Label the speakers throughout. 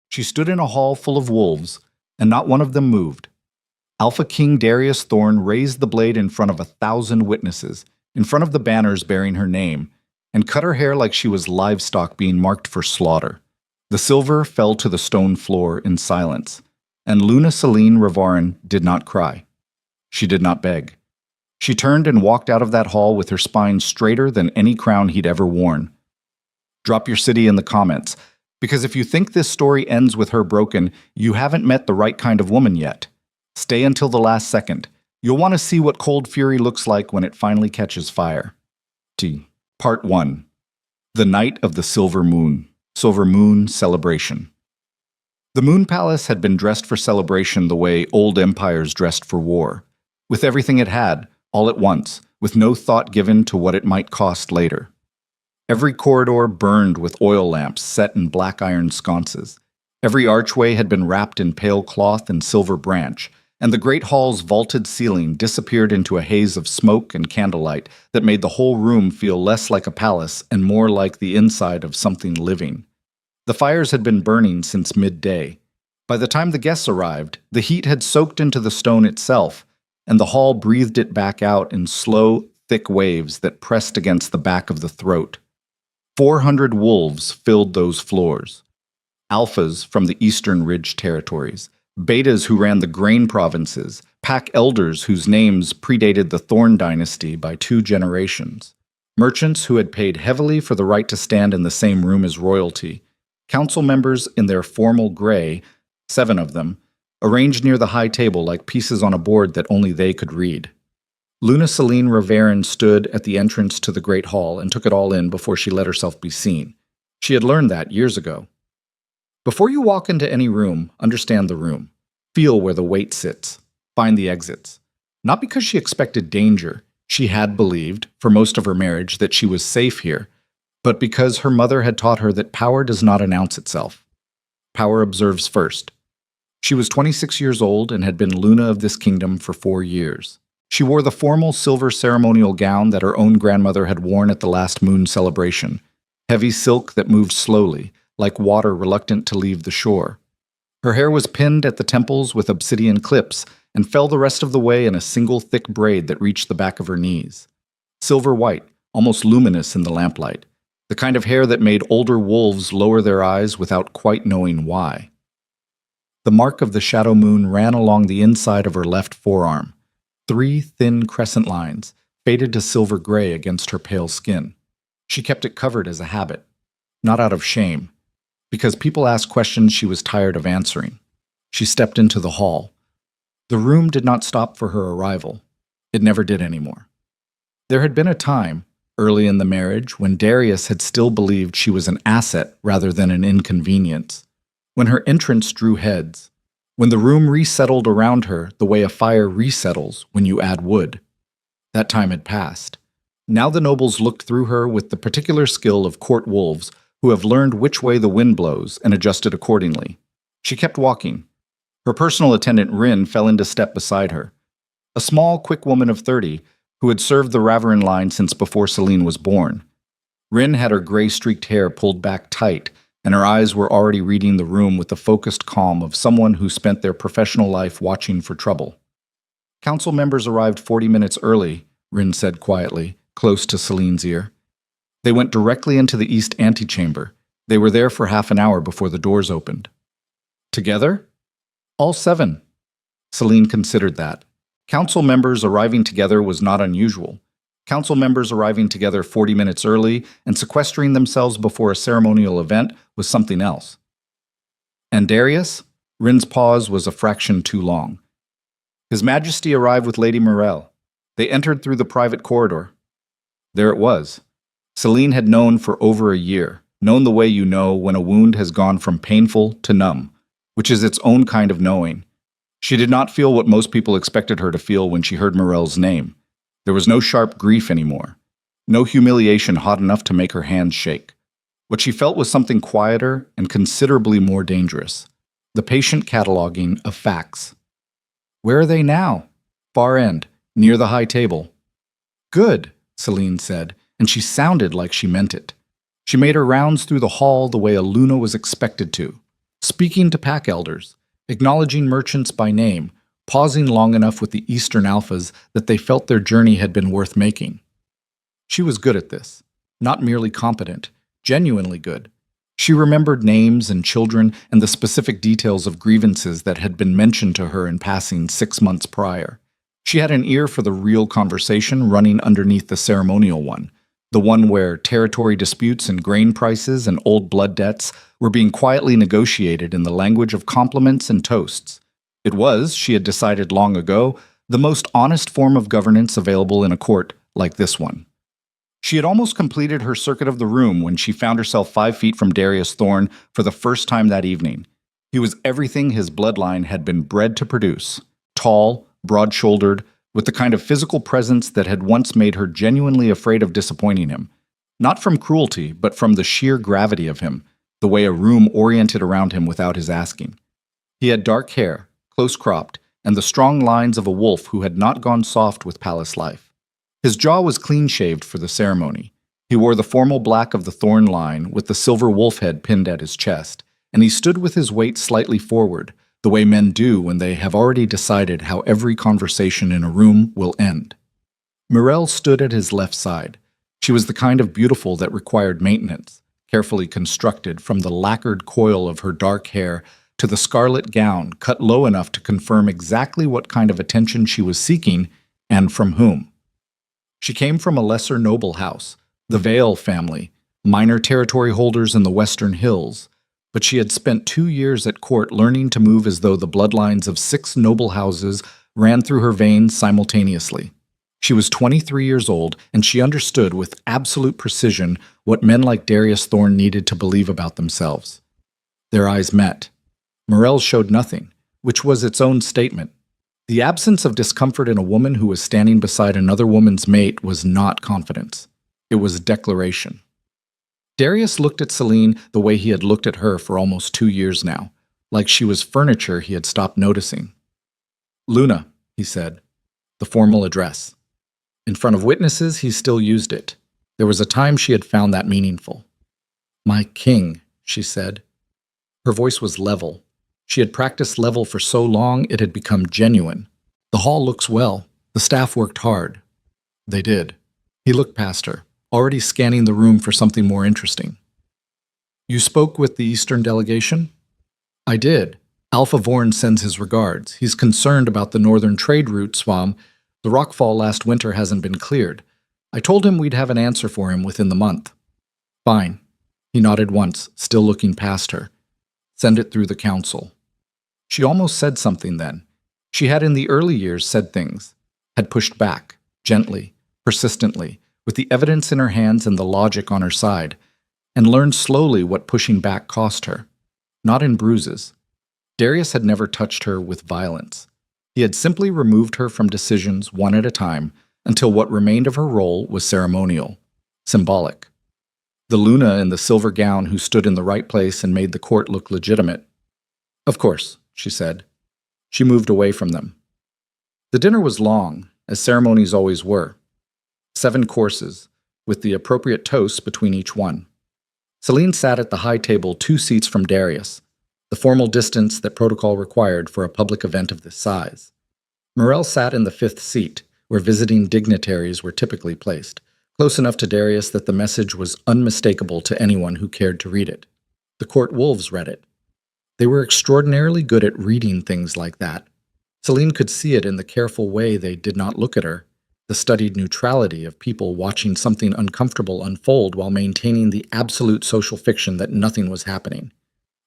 Speaker 1: She stood in a hall full of wolves, and not one of them moved. Alpha King Darius Thorn raised the blade in front of 1,000 witnesses, in front of the banners bearing her name, and cut her hair like she was livestock being marked for slaughter. The silver fell to the stone floor in silence, and Luna Selene Ravarin did not cry. She did not beg. She turned and walked out of that hall with her spine straighter than any crown he'd ever worn. Drop your city in the comments, because if you think this story ends with her broken, you haven't met the right kind of woman yet. Stay until the last second. You'll want to see what cold fury looks like when it finally catches fire. Part 1. The Night of the Silver Moon. Silver Moon Celebration. The Moon Palace had been dressed for celebration the way old empires dressed for war, with everything it had, all at once, with no thought given to what it might cost later. Every corridor burned with oil lamps set in black iron sconces. Every archway had been wrapped in pale cloth and silver branch, and the great hall's vaulted ceiling disappeared into a haze of smoke and candlelight that made the whole room feel less like a palace and more like the inside of something living. The fires had been burning since midday. By the time the guests arrived, the heat had soaked into the stone itself, and the hall breathed it back out in slow, thick waves that pressed against the back of the throat. 400 wolves filled those floors. Alphas from the Eastern Ridge territories, betas who ran the grain provinces, pack elders whose names predated the Thorn dynasty by 2 generations, merchants who had paid heavily for the right to stand in the same room as royalty, council members in their formal gray, 7 of them, arranged near the high table like pieces on a board that only they could read. Luna Selene Ravarin stood at the entrance to the great hall and took it all in before she let herself be seen. She had learned that years ago. Before you walk into any room, understand the room. Feel where the weight sits. Find the exits. Not because she expected danger. She had believed, for most of her marriage, that she was safe here, but because her mother had taught her that power does not announce itself. Power observes first. She was 26 years old and had been Luna of this kingdom for 4 years. She wore the formal silver ceremonial gown that her own grandmother had worn at the last moon celebration, heavy silk that moved slowly, like water reluctant to leave the shore. Her hair was pinned at the temples with obsidian clips and fell the rest of the way in a single thick braid that reached the back of her knees. Silver white, almost luminous in the lamplight, the kind of hair that made older wolves lower their eyes without quite knowing why. The mark of the shadow moon ran along the inside of her left forearm, 3 thin crescent lines, faded to silver gray against her pale skin. She kept it covered as a habit, not out of shame, because people asked questions she was tired of answering. She stepped into the hall. The room did not stop for her arrival. It never did anymore. There had been a time, early in the marriage, when Darius had still believed she was an asset rather than an inconvenience, when her entrance drew heads, when the room resettled around her the way a fire resettles when you add wood. That time had passed. Now the nobles looked through her with the particular skill of court wolves who have learned which way the wind blows and adjusted accordingly. She kept walking. Her personal attendant Rin fell into step beside her, a small, quick woman of 30 who had served the Ravarin line since before Selene was born. Rin had her gray-streaked hair pulled back tight, and her eyes were already reading the room with the focused calm of someone who spent their professional life watching for trouble. Council members arrived 40 minutes early, Rin said quietly, close to Selene's ear. They went directly into the east antechamber. They were there for half an hour before the doors opened. Together? All 7. Selene considered that. Council members arriving together was not unusual. Council members arriving together 40 minutes early and sequestering themselves before a ceremonial event was something else. And Darius? Rin's pause was a fraction too long. His Majesty arrived with Lady Morel. They entered through the private corridor. There it was. Selene had known for over a year, known the way you know when a wound has gone from painful to numb, which is its own kind of knowing. She did not feel what most people expected her to feel when she heard Morel's name. There was no sharp grief anymore, no humiliation hot enough to make her hands shake. What she felt was something quieter and considerably more dangerous, the patient cataloging of facts. Where are they now? Far end, near the high table. Good, Selene said, and she sounded like she meant it. She made her rounds through the hall the way a Luna was expected to. speaking to pack elders, acknowledging merchants by name, pausing long enough with the Eastern Alphas that they felt their journey had been worth making. She was good at this, not merely competent, genuinely good. She remembered names and children and the specific details of grievances that had been mentioned to her in passing 6 months prior. She had an ear for the real conversation running underneath the ceremonial one, the one where territory disputes and grain prices and old blood debts were being quietly negotiated in the language of compliments and toasts. It was, she had decided long ago, the most honest form of governance available in a court like this one. She had almost completed her circuit of the room when she found herself 5 feet from Darius Thorne for the first time that evening. He was everything his bloodline had been bred to produce: tall, broad-shouldered, with the kind of physical presence that had once made her genuinely afraid of disappointing him. Not from cruelty, but from the sheer gravity of him, the way a room oriented around him without his asking. He had dark hair, close-cropped, and the strong lines of a wolf who had not gone soft with palace life. His jaw was clean-shaved for the ceremony. He wore the formal black of the Thorn line with the silver wolf head pinned at his chest, and he stood with his weight slightly forward, the way men do when they have already decided how every conversation in a room will end. Mirelle stood at his left side. She was the kind of beautiful that required maintenance, carefully constructed from the lacquered coil of her dark hair to the scarlet gown cut low enough to confirm exactly what kind of attention she was seeking and from whom. She came from a lesser noble house, the Vale family, minor territory holders in the Western Hills, but she had spent 2 years at court learning to move as though the bloodlines of 6 noble houses ran through her veins simultaneously. She was 23 years old, and she understood with absolute precision what men like Darius Thorne needed to believe about themselves. Their eyes met. Mirelle showed nothing, which was its own statement. The absence of discomfort in a woman who was standing beside another woman's mate was not confidence. It was declaration. Darius looked at Celine the way he had looked at her for almost 2 years now, like she was furniture he had stopped noticing. "Luna," he said, the formal address. In front of witnesses, he still used it. There was a time she had found that meaningful. "My king," she said. Her voice was level. She had practiced level for so long it had become genuine. "The hall looks well. The staff worked hard." They did. He looked past her, already scanning the room for something more interesting. "You spoke with the Eastern delegation?" "I did. Alpha Vorn sends his regards. He's concerned about the northern trade route, Swam. The rockfall last winter hasn't been cleared. I told him we'd have an answer for him within the month." "Fine." He nodded once, still looking past her. "Send it through the council." She almost said something then. She had in the early years said things, had pushed back, gently, persistently, with the evidence in her hands and the logic on her side, and learned slowly what pushing back cost her. Not in bruises. Darius had never touched her with violence. He had simply removed her from decisions one at a time until what remained of her role was ceremonial, symbolic. The Luna in the silver gown who stood in the right place and made the court look legitimate. "Of course," she said. She moved away from them. The dinner was long, as ceremonies always were. 7 courses, with the appropriate toasts between each one. Celine sat at the high table 2 seats from Darius, the formal distance that protocol required for a public event of this size. Mirelle sat in the 5th seat, where visiting dignitaries were typically placed, close enough to Darius that the message was unmistakable to anyone who cared to read it. The court wolves read it. They were extraordinarily good at reading things like that. Celine could see it in the careful way they did not look at her, the studied neutrality of people watching something uncomfortable unfold while maintaining the absolute social fiction that nothing was happening.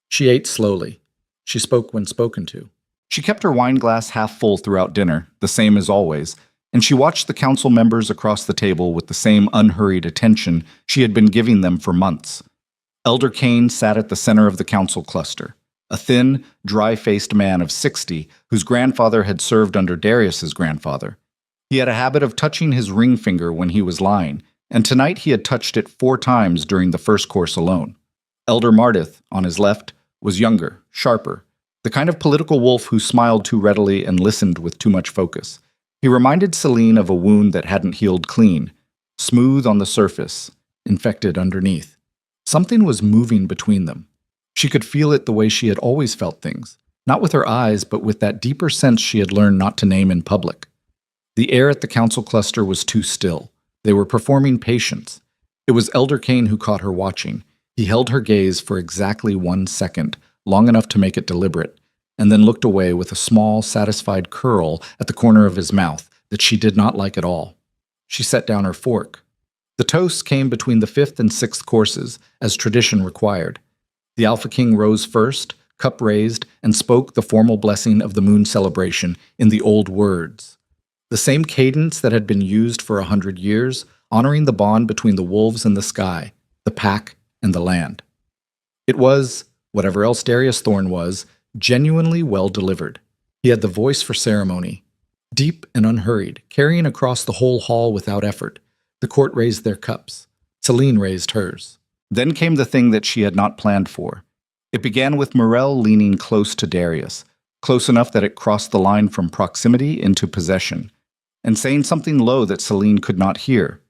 Speaker 1: She ate slowly. She spoke when spoken to. She kept her wine glass half full throughout dinner, the same as always, and she watched the council members across the table with the same unhurried attention she had been giving them for months. Elder Kane sat at the center of the council cluster, a thin, dry-faced man of 60 whose grandfather had served under Darius's grandfather. He had a habit of touching his ring finger when he was lying, and tonight he had touched it 4 times during the first course alone. Elder Mardith, on his left, was younger, sharper, the kind of political wolf who smiled too readily and listened with too much focus. He reminded Celine of a wound that hadn't healed clean, smooth on the surface, infected underneath. Something was moving between them. She could feel it the way she had always felt things, not with her eyes, but with that deeper sense she had learned not to name in public. The air at the council cluster was too still. They were performing patience. It was Elder Kane who caught her watching. He held her gaze for exactly 1 second, long enough to make it deliberate, and then looked away with a small, satisfied curl at the corner of his mouth that she did not like at all. She set down her fork. The toasts came between the 5th and 6th courses, as tradition required. The Alpha King rose first, cup raised, and spoke the formal blessing of the moon celebration in the old words. The same cadence that had been used for 100 years, honoring the bond between the wolves and the sky, the pack and the land. It was, whatever else Darius Thorne was, genuinely well delivered. He had the voice for ceremony, deep and unhurried, carrying across the whole hall without effort. The court raised their cups. Celine raised hers. Then came the thing that she had not planned for. It began with Morel leaning close to Darius, close enough that it crossed the line from proximity into possession, and saying something low that Celine could not hear.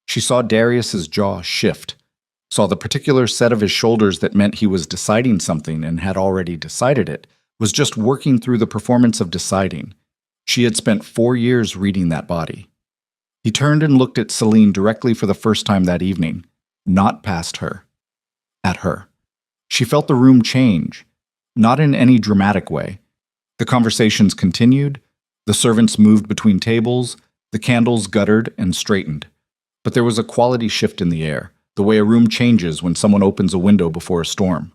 Speaker 1: She saw Darius's jaw shift, saw the particular set of his shoulders that meant he was deciding something and had already decided it, was just working through the performance of deciding. She had spent 4 years reading that body. He turned and looked at Celine directly for the first time that evening, not past her, at her. She felt the room change, not in any dramatic way. The conversations continued, the servants moved between tables, the candles guttered and straightened. But there was a quality shift in the air, the way a room changes when someone opens a window before a storm.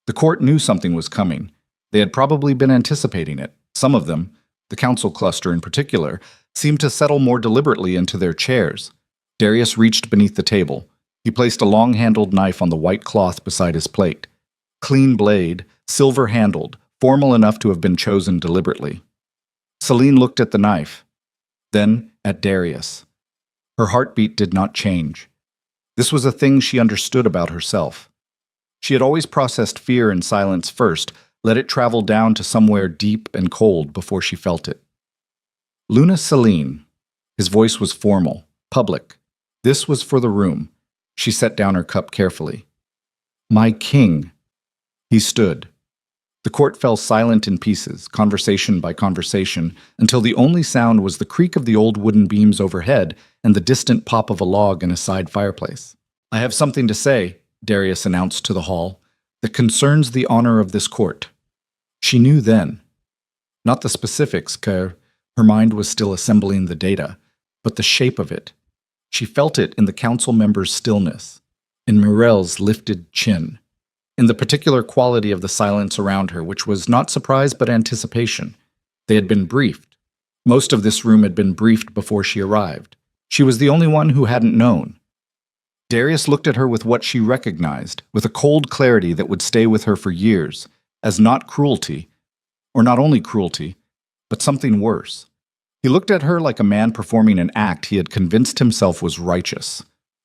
Speaker 1: The court knew something was coming. They had probably been anticipating it. Some of them, the council cluster in particular, seemed to settle more deliberately into their chairs. Darius reached beneath the table. He placed a long-handled knife on the white cloth beside his plate. Clean blade, silver-handled, formal enough to have been chosen deliberately. Celine looked at the knife, then at Darius. Her heartbeat did not change. This was a thing she understood about herself. She had always processed fear in silence first, let it travel down to somewhere deep and cold before she felt it. Luna Celine. His voice was formal, public. This was for the room. She set down her cup carefully. My king. He stood. The court fell silent in pieces, conversation by conversation, until the only sound was the creak of the old wooden beams overhead and the distant pop of a log in a side fireplace. I have something to say, Darius announced to the hall, that concerns the honor of this court. She knew then. Not the specifics, car her mind was still assembling the data, but the shape of it. She felt it in the council member's stillness, in Morel's lifted chin, in the particular quality of the silence around her, which was not surprise but anticipation. They had been briefed. Most of this room had been briefed before she arrived. She was the only one who hadn't known. Darius looked at her with what she recognized, with a cold clarity that would stay with her for years, as not cruelty, or not only cruelty, but something worse. He looked at her like a man performing an act he had convinced himself was righteous,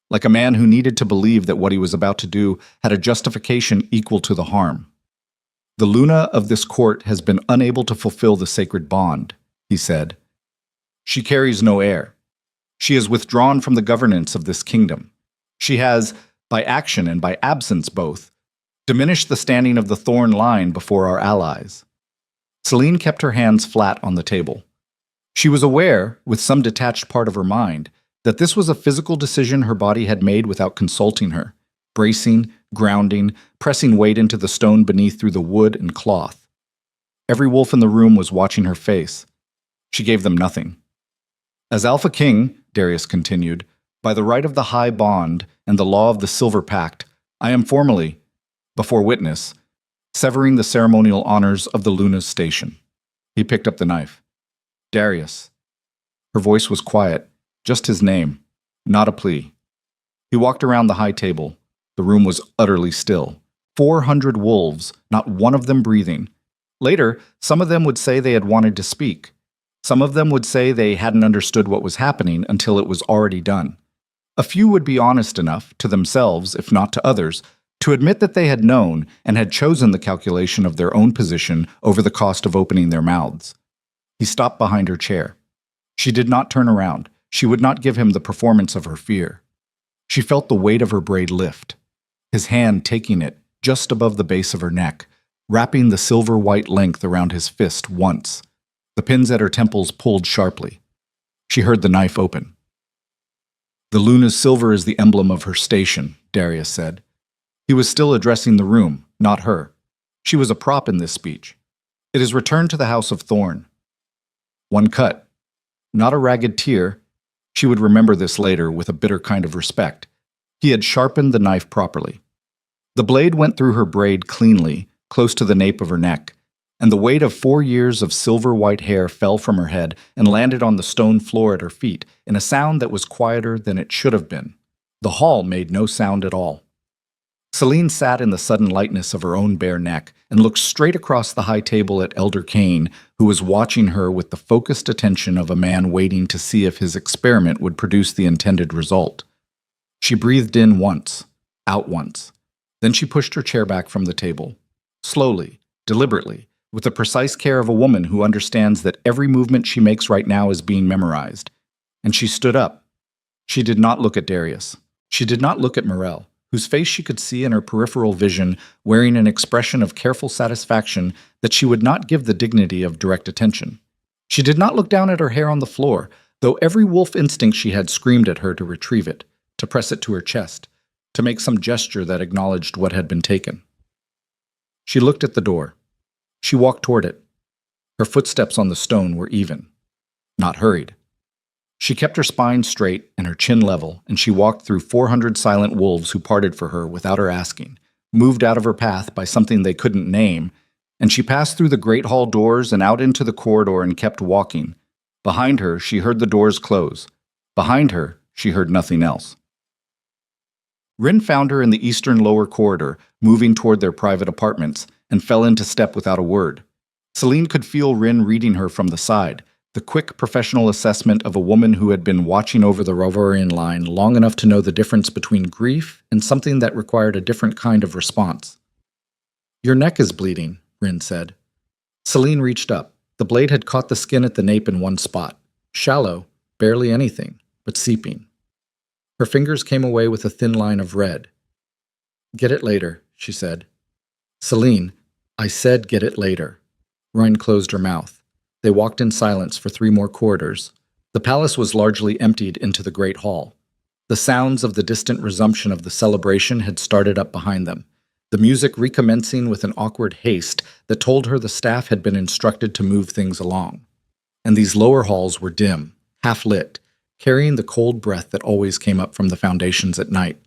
Speaker 1: like a man who needed to believe that what he was about to do had a justification equal to the harm. The Luna of this court has been unable to fulfill the sacred bond, he said. She carries no heir. She is withdrawn from the governance of this kingdom. She has, by action and by absence both, diminished the standing of the Thorn line before our allies. Celine kept her hands flat on the table. She was aware, with some detached part of her mind, that this was a physical decision her body had made without consulting her, bracing, grounding, pressing weight into the stone beneath through the wood and cloth. Every wolf in the room was watching her face. She gave them nothing. As Alpha King, Darius continued, by the right of the high bond and the law of the Silver Pact, I am formally, before witness, severing the ceremonial honors of the Luna's station. He picked up the knife. Darius. Her voice was quiet, just his name, not a plea. He walked around the high table. The room was utterly still. 400 wolves, not one of them breathing. Later, some of them would say they had wanted to speak. Some of them would say they hadn't understood what was happening until it was already done. A few would be honest enough, to themselves, if not to others, to admit that they had known and had chosen the calculation of their own position over the cost of opening their mouths. He stopped behind her chair. She did not turn around. She would not give him the performance of her fear. She felt the weight of her braid lift, his hand taking it, just above the base of her neck, wrapping the silver-white length around his fist once. The pins at her temples pulled sharply. She heard the knife open. "The luna's silver is the emblem of her station," Darius said. He was still addressing the room, not her. She was a prop in this speech. "It is returned to the House of Thorn." One cut. Not a ragged tear. She would remember this later with a bitter kind of respect. He had sharpened the knife properly. The blade went through her braid cleanly, close to the nape of her neck, and the weight of 4 years of silver-white hair fell from her head and landed on the stone floor at her feet in a sound that was quieter than it should have been. The hall made no sound at all. Celine sat in the sudden lightness of her own bare neck and looked straight across the high table at Elder Kane, who was watching her with the focused attention of a man waiting to see if his experiment would produce the intended result. She breathed in once, out once. Then she pushed her chair back from the table. Slowly, deliberately, with the precise care of a woman who understands that every movement she makes right now is being memorized. And she stood up. She did not look at Darius. She did not look at Morel, whose face she could see in her peripheral vision, wearing an expression of careful satisfaction that she would not give the dignity of direct attention. She did not look down at her hair on the floor, though every wolf instinct she had screamed at her to retrieve it, to press it to her chest, to make some gesture that acknowledged what had been taken. She looked at the door. She walked toward it. Her footsteps on the stone were even, not hurried. She kept her spine straight and her chin level, and she walked through 400 silent wolves who parted for her without her asking, moved out of her path by something they couldn't name, and she passed through the great hall doors and out into the corridor and kept walking. Behind her, she heard the doors close. Behind her, she heard nothing else. Rin found her in the eastern lower corridor, moving toward their private apartments, and fell into step without a word. Celine could feel Rin reading her from the side, the quick professional assessment of a woman who had been watching over the Rovarian line long enough to know the difference between grief and something that required a different kind of response. "Your neck is bleeding," Rin said. Celine reached up. The blade had caught the skin at the nape in one spot. Shallow, barely anything, but seeping. Her fingers came away with a thin line of red. "Get it later," she said. "Celine, I said get it later." Rin closed her mouth. They walked in silence for 3 more corridors. The palace was largely emptied into the great hall. The sounds of the distant resumption of the celebration had started up behind them, the music recommencing with an awkward haste that told her the staff had been instructed to move things along. And these lower halls were dim, half-lit, carrying the cold breath that always came up from the foundations at night.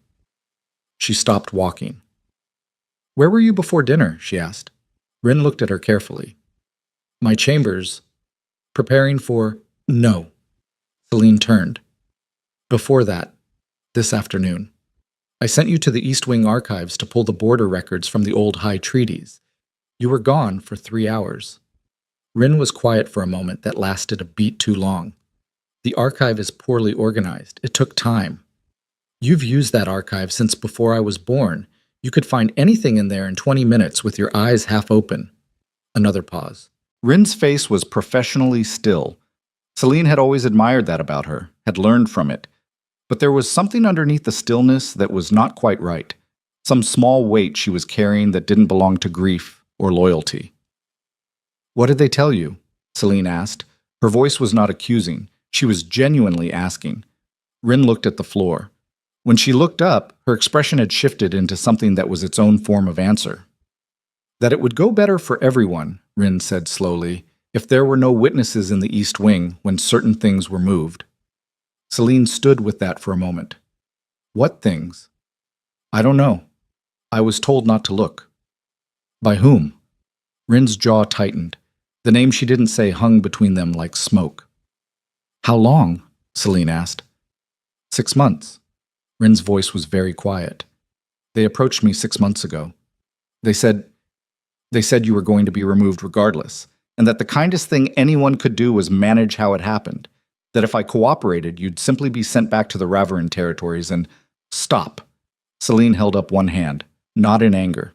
Speaker 1: She stopped walking. "Where were you before dinner?" she asked. Rin looked at her carefully. "My chambers. Preparing for—" "No." Celine turned. "Before that, this afternoon. I sent you to the East Wing archives to pull the border records from the old high treaties. You were gone for 3 hours." Rin was quiet for a moment that lasted a beat too long. "The archive is poorly organized. It took time. You've used that archive since before I was born. You could find anything in there in 20 minutes with your eyes half open." Another pause. Rin's face was professionally still. Celine had always admired that about her, had learned from it. But there was something underneath the stillness that was not quite right. Some small weight she was carrying that didn't belong to grief or loyalty. "What did they tell you?" Celine asked. Her voice was not accusing. She was genuinely asking. Rin looked at the floor. When she looked up, her expression had shifted into something that was its own form of answer. "That it would go better for everyone," Rin said slowly, "if there were no witnesses in the East Wing when certain things were moved." Celine stood with that for a moment. "What things?" "I don't know. I was told not to look." "By whom?" Rin's jaw tightened. The name she didn't say hung between them like smoke. "How long?" Celine asked. 6 months. Rin's voice was very quiet. "They approached me 6 months ago. They said you were going to be removed regardless, and that the kindest thing anyone could do was manage how it happened, that if I cooperated, you'd simply be sent back to the Ravaran territories and—" "Stop!" Celine held up one hand, not in anger.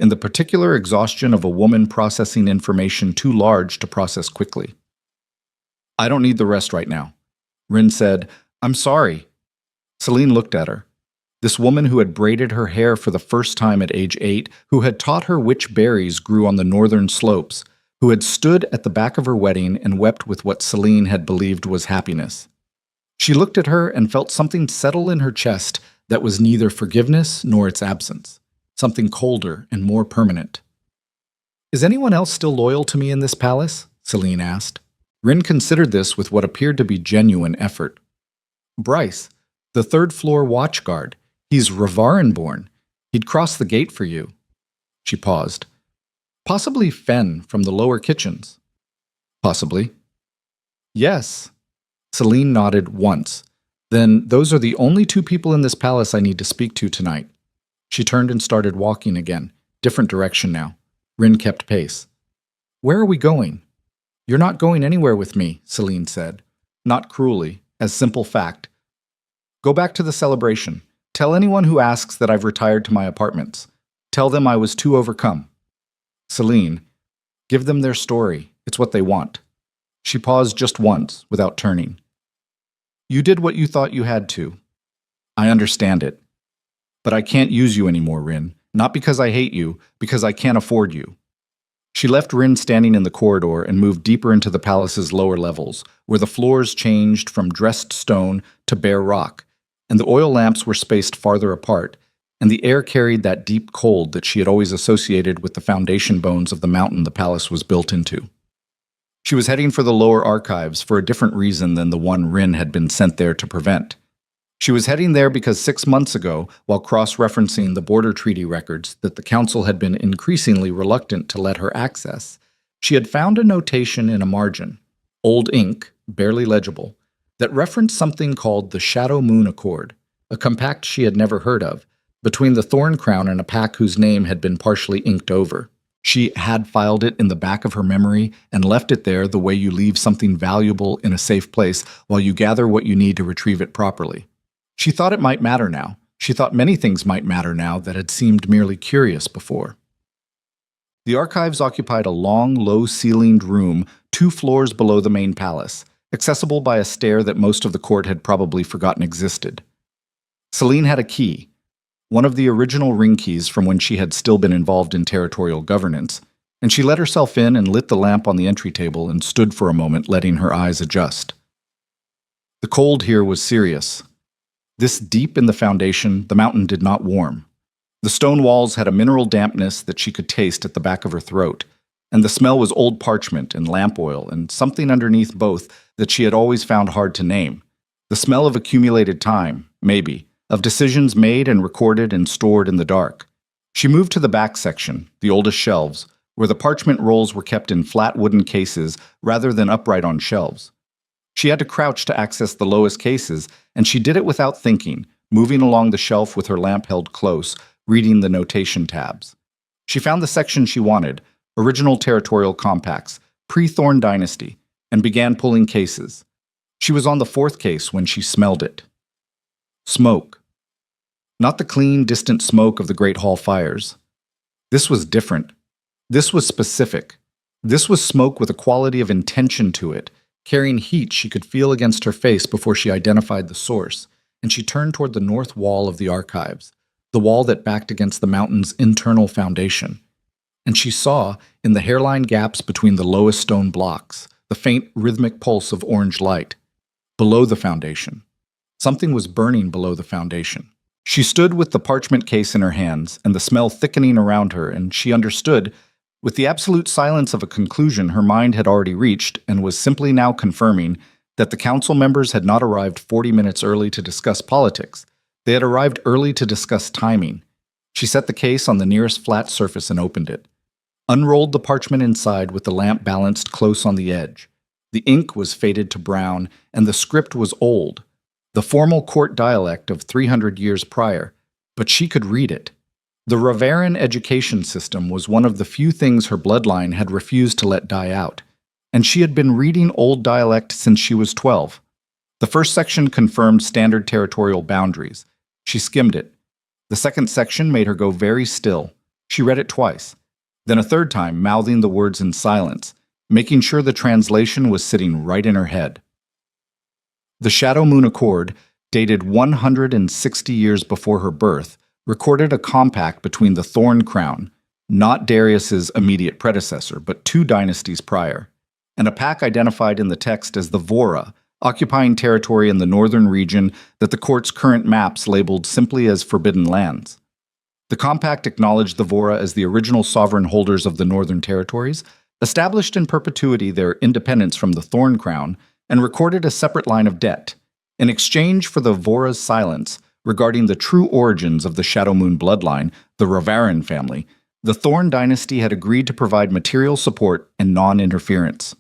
Speaker 1: In the particular exhaustion of a woman processing information too large to process quickly. "I don't need the rest right now." Rin said, "I'm sorry." Celine looked at her. This woman who had braided her hair for the first time at age 8, who had taught her which berries grew on the northern slopes, who had stood at the back of her wedding and wept with what Celine had believed was happiness. She looked at her and felt something settle in her chest that was neither forgiveness nor its absence, something colder and more permanent. "Is anyone else still loyal to me in this palace?" Celine asked. Rin considered this with what appeared to be genuine effort. "Bryce, the third-floor watchguard. He's Ravaran-born. He'd cross the gate for you." She paused. "Possibly Fen from the lower kitchens." "Possibly." "Yes." Celine nodded once. "Then those are the only 2 people in this palace I need to speak to tonight." She turned and started walking again, different direction now. Rin kept pace. "Where are we going?" "You're not going anywhere with me," Celine said. Not cruelly, as simple fact. "Go back to the celebration. Tell anyone who asks that I've retired to my apartments. Tell them I was too overcome." "Celine, give them their story. It's what they want." She paused just once, without turning. "You did what you thought you had to. I understand it. But I can't use you anymore, Rin. Not because I hate you, because I can't afford you." She left Rin standing in the corridor and moved deeper into the palace's lower levels, where the floors changed from dressed stone to bare rock, and the oil lamps were spaced farther apart, and the air carried that deep cold that she had always associated with the foundation bones of the mountain the palace was built into. She was heading for the lower archives for a different reason than the one Rin had been sent there to prevent. She was heading there because 6 months ago, while cross-referencing the border treaty records that the council had been increasingly reluctant to let her access, she had found a notation in a margin, old ink, barely legible, that referenced something called the Shadow Moon Accord, a compact she had never heard of, between the Thorn Crown and a pack whose name had been partially inked over. She had filed it in the back of her memory and left it there the way you leave something valuable in a safe place while you gather what you need to retrieve it properly. She thought it might matter now. She thought many things might matter now that had seemed merely curious before. The archives occupied a long, low-ceilinged room 2 floors below the main palace, accessible by a stair that most of the court had probably forgotten existed. Celine had a key, one of the original ring keys from when she had still been involved in territorial governance, and she let herself in and lit the lamp on the entry table and stood for a moment, letting her eyes adjust. The cold here was serious. This deep in the foundation, the mountain did not warm. The stone walls had a mineral dampness that she could taste at the back of her throat, and the smell was old parchment and lamp oil and something underneath both that she had always found hard to name. The smell of accumulated time, maybe, of decisions made and recorded and stored in the dark. She moved to the back section, the oldest shelves, where the parchment rolls were kept in flat wooden cases rather than upright on shelves. She had to crouch to access the lowest cases, and she did it without thinking, moving along the shelf with her lamp held close, reading the notation tabs. She found the section she wanted, Original Territorial Compacts, Pre-Thorn Dynasty, and began pulling cases. She was on the 4th case when she smelled it. Smoke. Not the clean, distant smoke of the Great Hall fires. This was different. This was specific. This was smoke with a quality of intention to it, carrying heat she could feel against her face before she identified the source, and she turned toward the north wall of the archives, the wall that backed against the mountain's internal foundation. And she saw, in the hairline gaps between the lowest stone blocks, the faint rhythmic pulse of orange light. Below the foundation. Something was burning below the foundation. She stood with the parchment case in her hands, and the smell thickening around her, and she understood, with the absolute silence of a conclusion her mind had already reached and was simply now confirming, that the council members had not arrived 40 minutes early to discuss politics. They had arrived early to discuss timing. She set the case on the nearest flat surface and opened it. Unrolled the parchment inside with the lamp balanced close on the edge. The ink was faded to brown, and the script was old, the formal court dialect of 300 years prior, but she could read it. The Ravaran education system was one of the few things her bloodline had refused to let die out, and she had been reading old dialect since she was 12. The first section confirmed standard territorial boundaries. She skimmed it. The second section made her go very still. She read it twice, then a third time, mouthing the words in silence, making sure the translation was sitting right in her head. The Shadow Moon Accord, dated 160 years before her birth, recorded a compact between the Thorn Crown, not Darius's immediate predecessor, but 2 dynasties prior, and a pack identified in the text as the Vora, occupying territory in the northern region that the court's current maps labeled simply as Forbidden Lands. The compact acknowledged the Vora as the original sovereign holders of the northern territories, established in perpetuity their independence from the Thorn Crown, and recorded a separate line of debt. In exchange for the Vora's silence regarding the true origins of the Shadow Moon bloodline, the Ravaran family, the Thorn dynasty had agreed to provide material support and non-interference.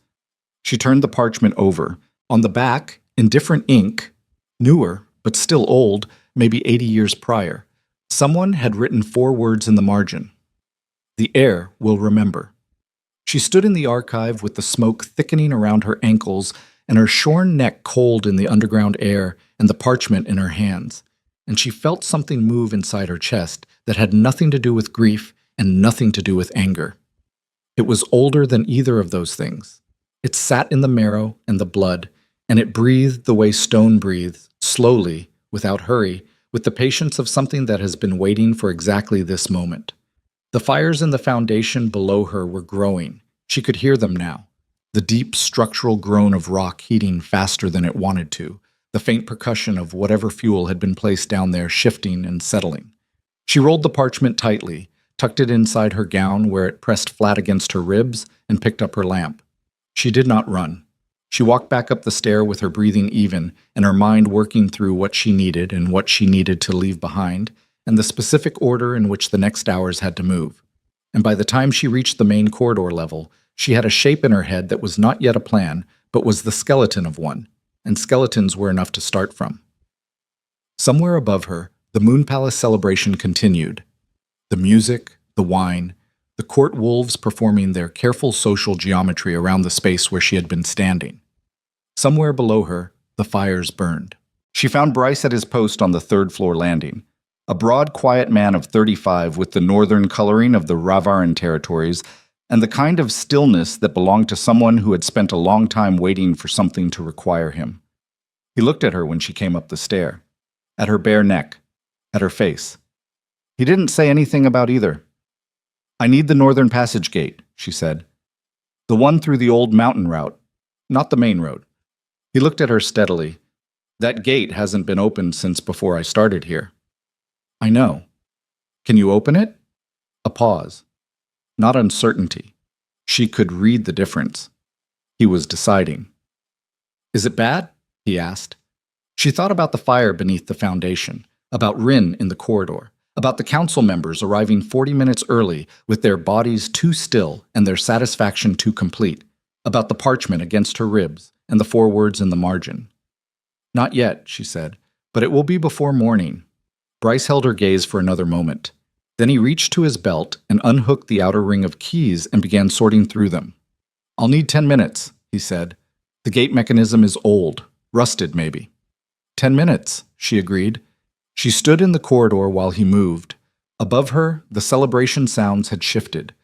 Speaker 1: She turned the parchment over. On the back, in different ink, newer, but still old, maybe 80 years prior, someone had written 4 words in the margin. The heir will remember. She stood in the archive with the smoke thickening around her ankles and her shorn neck cold in the underground air and the parchment in her hands, and she felt something move inside her chest that had nothing to do with grief and nothing to do with anger. It was older than either of those things. It sat in the marrow and the blood, and it breathed the way stone breathes, slowly, without hurry, with the patience of something that has been waiting for exactly this moment. The fires in the foundation below her were growing. She could hear them now. The deep structural groan of rock heating faster than it wanted to, the faint percussion of whatever fuel had been placed down there shifting and settling. She rolled the parchment tightly, tucked it inside her gown where it pressed flat against her ribs, and picked up her lamp. She did not run. She walked back up the stair with her breathing even and her mind working through what she needed and what she needed to leave behind, and the specific order in which the next hours had to move. And by the time she reached the main corridor level, she had a shape in her head that was not yet a plan, but was the skeleton of one, and skeletons were enough to start from. Somewhere above her, the Moon Palace celebration continued. The music, the wine, the court wolves performing their careful social geometry around the space where she had been standing. Somewhere below her, the fires burned. She found Bryce at his post on the 3rd-floor landing, a broad, quiet man of 35 with the northern coloring of the Ravaran territories and the kind of stillness that belonged to someone who had spent a long time waiting for something to require him. He looked at her when she came up the stair, at her bare neck, at her face. He didn't say anything about either. "I need the northern passage gate," she said. "The one through the old mountain route, not the main road." He looked at her steadily. "That gate hasn't been opened since before I started here." "I know. Can you open it?" A pause. Not uncertainty. She could read the difference. He was deciding. "Is it bad?" he asked. She thought about the fire beneath the foundation, about Rin in the corridor, about the council members arriving 40 minutes early with their bodies too still and their satisfaction too complete, about the parchment against her ribs and the 4 words in the margin. "Not yet," she said, "but it will be before morning." Bryce held her gaze for another moment. Then he reached to his belt and unhooked the outer ring of keys and began sorting through them. "I'll need 10 minutes, he said. "The gate mechanism is old, rusted maybe." 10 minutes, she agreed. She stood in the corridor while he moved. Above her, the celebration sounds had shifted.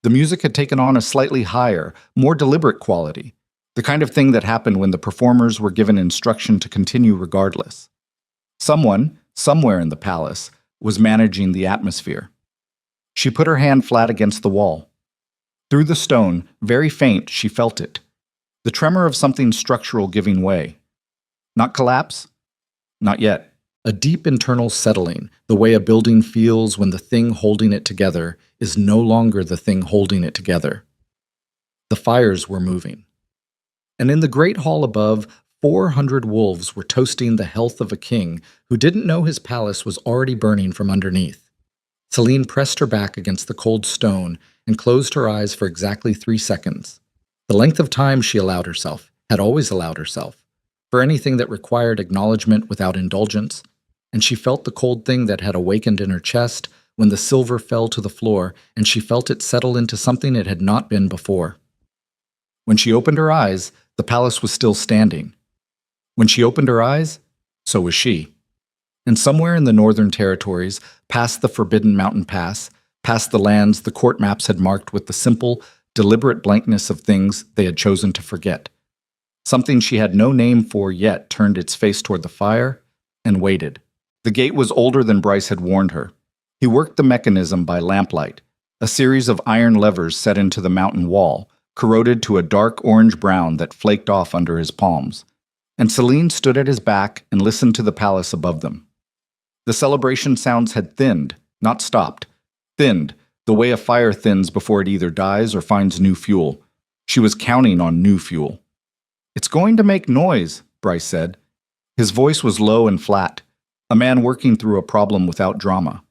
Speaker 1: The music had taken on a slightly higher, more deliberate quality, the kind of thing that happened when the performers were given instruction to continue regardless. Someone, somewhere in the palace, was managing the atmosphere. She put her hand flat against the wall. Through the stone, very faint, she felt it. The tremor of something structural giving way. Not collapse? Not yet. A deep internal settling, the way a building feels when the thing holding it together is no longer the thing holding it together. The fires were moving. And in the great hall above, 400 wolves were toasting the health of a king who didn't know his palace was already burning from underneath. Celine pressed her back against the cold stone and closed her eyes for exactly 3 seconds. The length of time she allowed herself, had always allowed herself, for anything that required acknowledgement without indulgence, and she felt the cold thing that had awakened in her chest when the silver fell to the floor, and she felt it settle into something it had not been before. When she opened her eyes, the palace was still standing. When she opened her eyes, so was she. And somewhere in the northern territories, past the Forbidden Mountain Pass, past the lands the court maps had marked with the simple, deliberate blankness of things they had chosen to forget, something she had no name for yet turned its face toward the fire and waited. The gate was older than Bryce had warned her. He worked the mechanism by lamplight, a series of iron levers set into the mountain wall, corroded to a dark orange-brown that flaked off under his palms. And Celine stood at his back and listened to the palace above them. The celebration sounds had thinned, not stopped. Thinned, the way a fire thins before it either dies or finds new fuel. She was counting on new fuel. "It's going to make noise," Bryce said. His voice was low and flat, a man working through a problem without drama.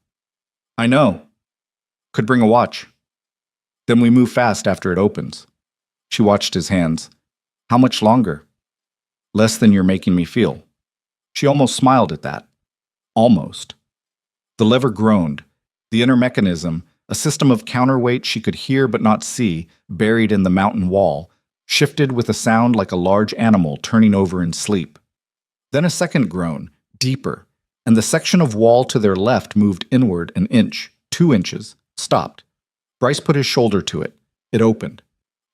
Speaker 1: "I know. Could bring a watch. Then we move fast after it opens." She watched his hands. "How much longer?" "Less than you're making me feel." She almost smiled at that. Almost. The lever groaned. The inner mechanism, a system of counterweight she could hear but not see, buried in the mountain wall, shifted with a sound like a large animal turning over in sleep. Then a second groan, deeper, and the section of wall to their left moved inward an inch, 2 inches, stopped. Bryce put his shoulder to it. It opened.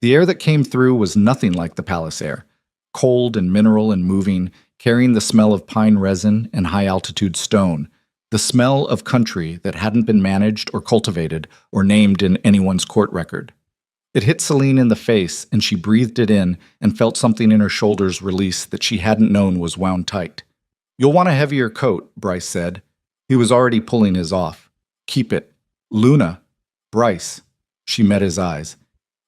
Speaker 1: The air that came through was nothing like the palace air, cold and mineral and moving, carrying the smell of pine resin and high-altitude stone, the smell of country that hadn't been managed or cultivated or named in anyone's court record. It hit Celine in the face, and she breathed it in and felt something in her shoulders release that she hadn't known was wound tight. "You'll want a heavier coat," Bryce said. He was already pulling his off. "Keep it. Luna." "Bryce." She met his eyes.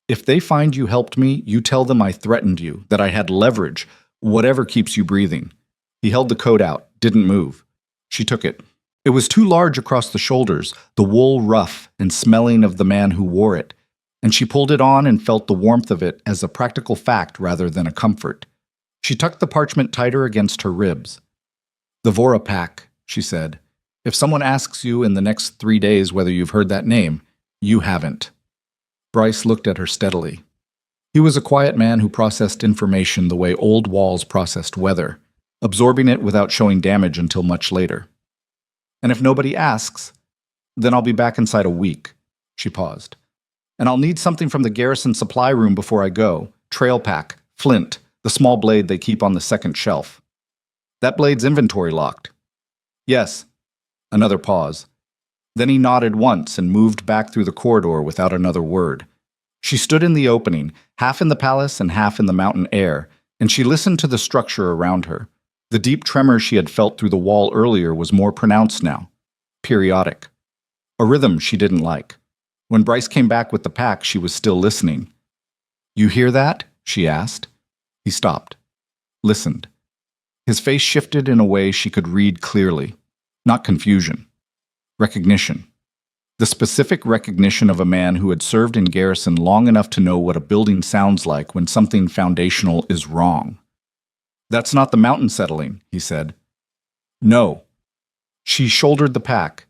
Speaker 1: "If they find you helped me, you tell them I threatened you, that I had leverage, whatever keeps you breathing." He held the coat out, didn't move. She took it. It was too large across the shoulders, the wool rough and smelling of the man who wore it, and she pulled it on and felt the warmth of it as a practical fact rather than a comfort. She tucked the parchment tighter against her ribs. "The Vora Pack," she said. "If someone asks you in the next 3 days whether you've heard that name, you haven't." Bryce looked at her steadily. He was a quiet man who processed information the way old walls processed weather, absorbing it without showing damage until much later. "And if nobody asks, then I'll be back inside a week." She paused. "And I'll need something from the garrison supply room before I go. Trail pack, flint, the small blade they keep on the second shelf." "That blade's inventory locked." "Yes." Another pause. Then he nodded once and moved back through the corridor without another word. She stood in the opening, half in the palace and half in the mountain air, and she listened to the structure around her. The deep tremor she had felt through the wall earlier was more pronounced now. Periodic. A rhythm she didn't like. When Bryce came back with the pack, she was still listening. "You hear that?" she asked. He stopped. Listened. His face shifted in a way she could read clearly. Not confusion. Recognition. The specific recognition of a man who had served in garrison long enough to know what a building sounds like when something foundational is wrong. "That's not the mountain settling," he said. "No." She shouldered the pack.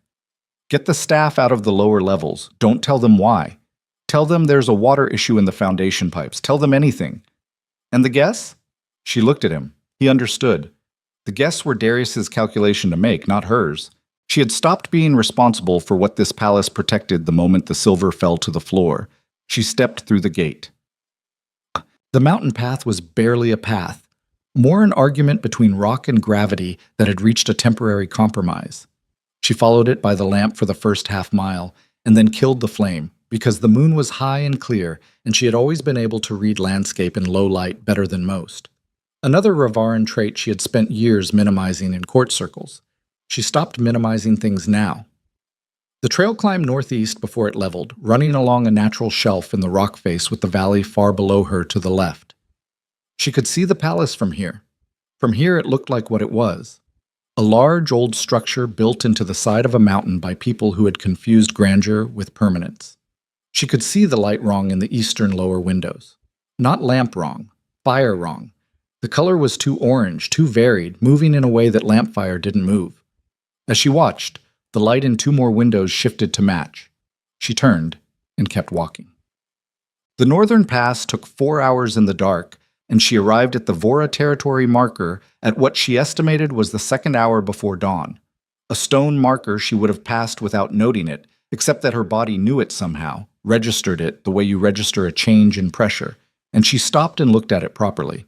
Speaker 1: "Get the staff out of the lower levels. Don't tell them why. Tell them there's a water issue in the foundation pipes. Tell them anything." "And the guests?" She looked at him. He understood. The guests were Darius's calculation to make, not hers. She had stopped being responsible for what this palace protected the moment the silver fell to the floor. She stepped through the gate. The mountain path was barely a path, more an argument between rock and gravity that had reached a temporary compromise. She followed it by the lamp for the first half-mile, and then killed the flame, because the moon was high and clear, and she had always been able to read landscape in low light better than most. Another Ravaran trait she had spent years minimizing in court circles. She stopped minimizing things now. The trail climbed northeast before it leveled, running along a natural shelf in the rock face with the valley far below her to the left. She could see the palace from here. From here it looked like what it was. A large old structure built into the side of a mountain by people who had confused grandeur with permanence. She could see the light wrong in the eastern lower windows. Not lamp wrong, fire wrong. The color was too orange, too varied, moving in a way that lamp fire didn't move. As she watched, the light in 2 more windows shifted to match. She turned and kept walking. The northern pass took 4 hours in the dark, and she arrived at the Vora territory marker at what she estimated was the 2nd hour before dawn. A stone marker she would have passed without noting it, except that her body knew it somehow, registered it the way you register a change in pressure, and she stopped and looked at it properly.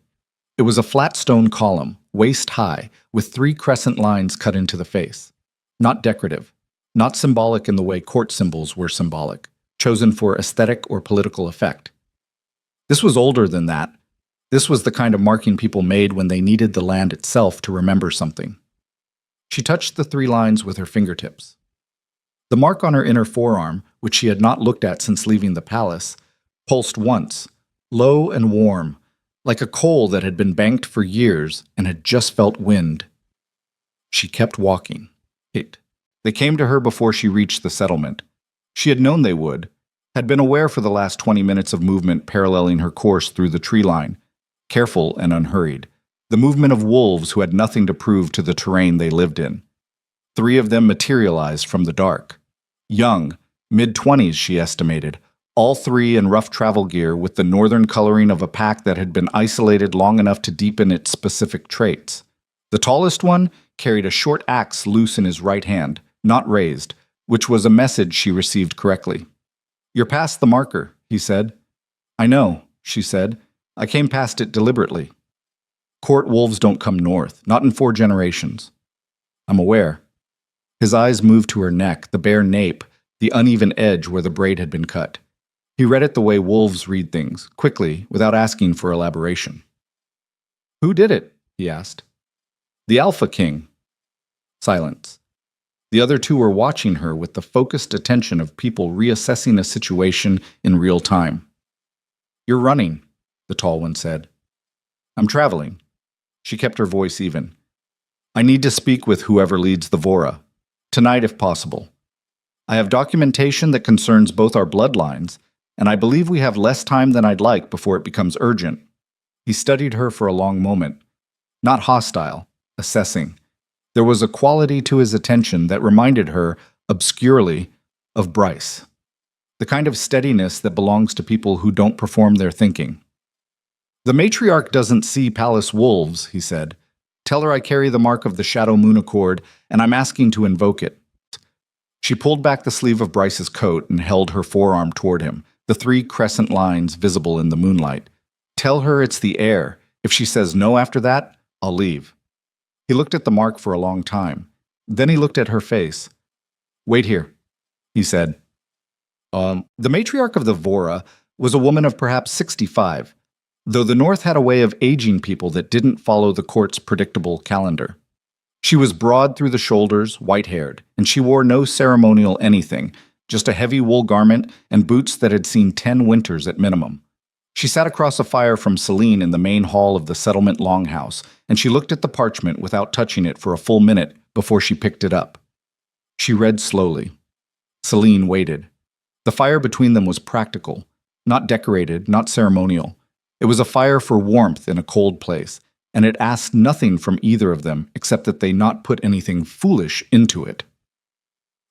Speaker 1: It was a flat stone column, waist high, with 3 crescent lines cut into the face. Not decorative, not symbolic in the way court symbols were symbolic, chosen for aesthetic or political effect. This was older than that. This was the kind of marking people made when they needed the land itself to remember something. She touched the 3 lines with her fingertips. The mark on her inner forearm, which she had not looked at since leaving the palace, pulsed once, low and warm, like a coal that had been banked for years and had just felt wind. She kept walking. They came to her before she reached the settlement. She had known they would, had been aware for the last 20 minutes of movement paralleling her course through the tree line, careful and unhurried, the movement of wolves who had nothing to prove to the terrain they lived in. 3 of them materialized from the dark. Young, mid-20s, she estimated, all 3 in rough travel gear with the northern coloring of a pack that had been isolated long enough to deepen its specific traits. The tallest one carried a short axe loose in his right hand, not raised, which was a message she received correctly. "You're past the marker," he said. "I know," she said. "I came past it deliberately. Court wolves don't come north, not in 4 generations." "I'm aware." His eyes moved to her neck, the bare nape, the uneven edge where the braid had been cut. He read it the way wolves read things, quickly, without asking for elaboration. "Who did it?" he asked. "The Alpha King." Silence. The other 2 were watching her with the focused attention of people reassessing a situation in real time. "You're running," the tall one said. "I'm traveling." She kept her voice even. "I need to speak with whoever leads the Vora. Tonight, if possible. I have documentation that concerns both our bloodlines, and I believe we have less time than I'd like before it becomes urgent." He studied her for a long moment. Not hostile, assessing. There was a quality to his attention that reminded her, obscurely, of Bryce. The kind of steadiness that belongs to people who don't perform their thinking. "The matriarch doesn't see palace wolves," he said. "Tell her I carry the mark of the Shadow Moon Accord, and I'm asking to invoke it." She pulled back the sleeve of Bryce's coat and held her forearm toward him, the 3 crescent lines visible in the moonlight. "Tell her it's the heir. If she says no after that, I'll leave." He looked at the mark for a long time. Then he looked at her face. "Wait here," he said. The matriarch of the Vora was a woman of perhaps 65, though the North had a way of aging people that didn't follow the court's predictable calendar. She was broad through the shoulders, white-haired, and she wore no ceremonial anything, just a heavy wool garment and boots that had seen 10 winters at minimum. She sat across a fire from Celine in the main hall of the settlement longhouse, and she looked at the parchment without touching it for a full minute before she picked it up. She read slowly. Celine waited. The fire between them was practical, not decorated, not ceremonial. It was a fire for warmth in a cold place, and it asked nothing from either of them except that they not put anything foolish into it.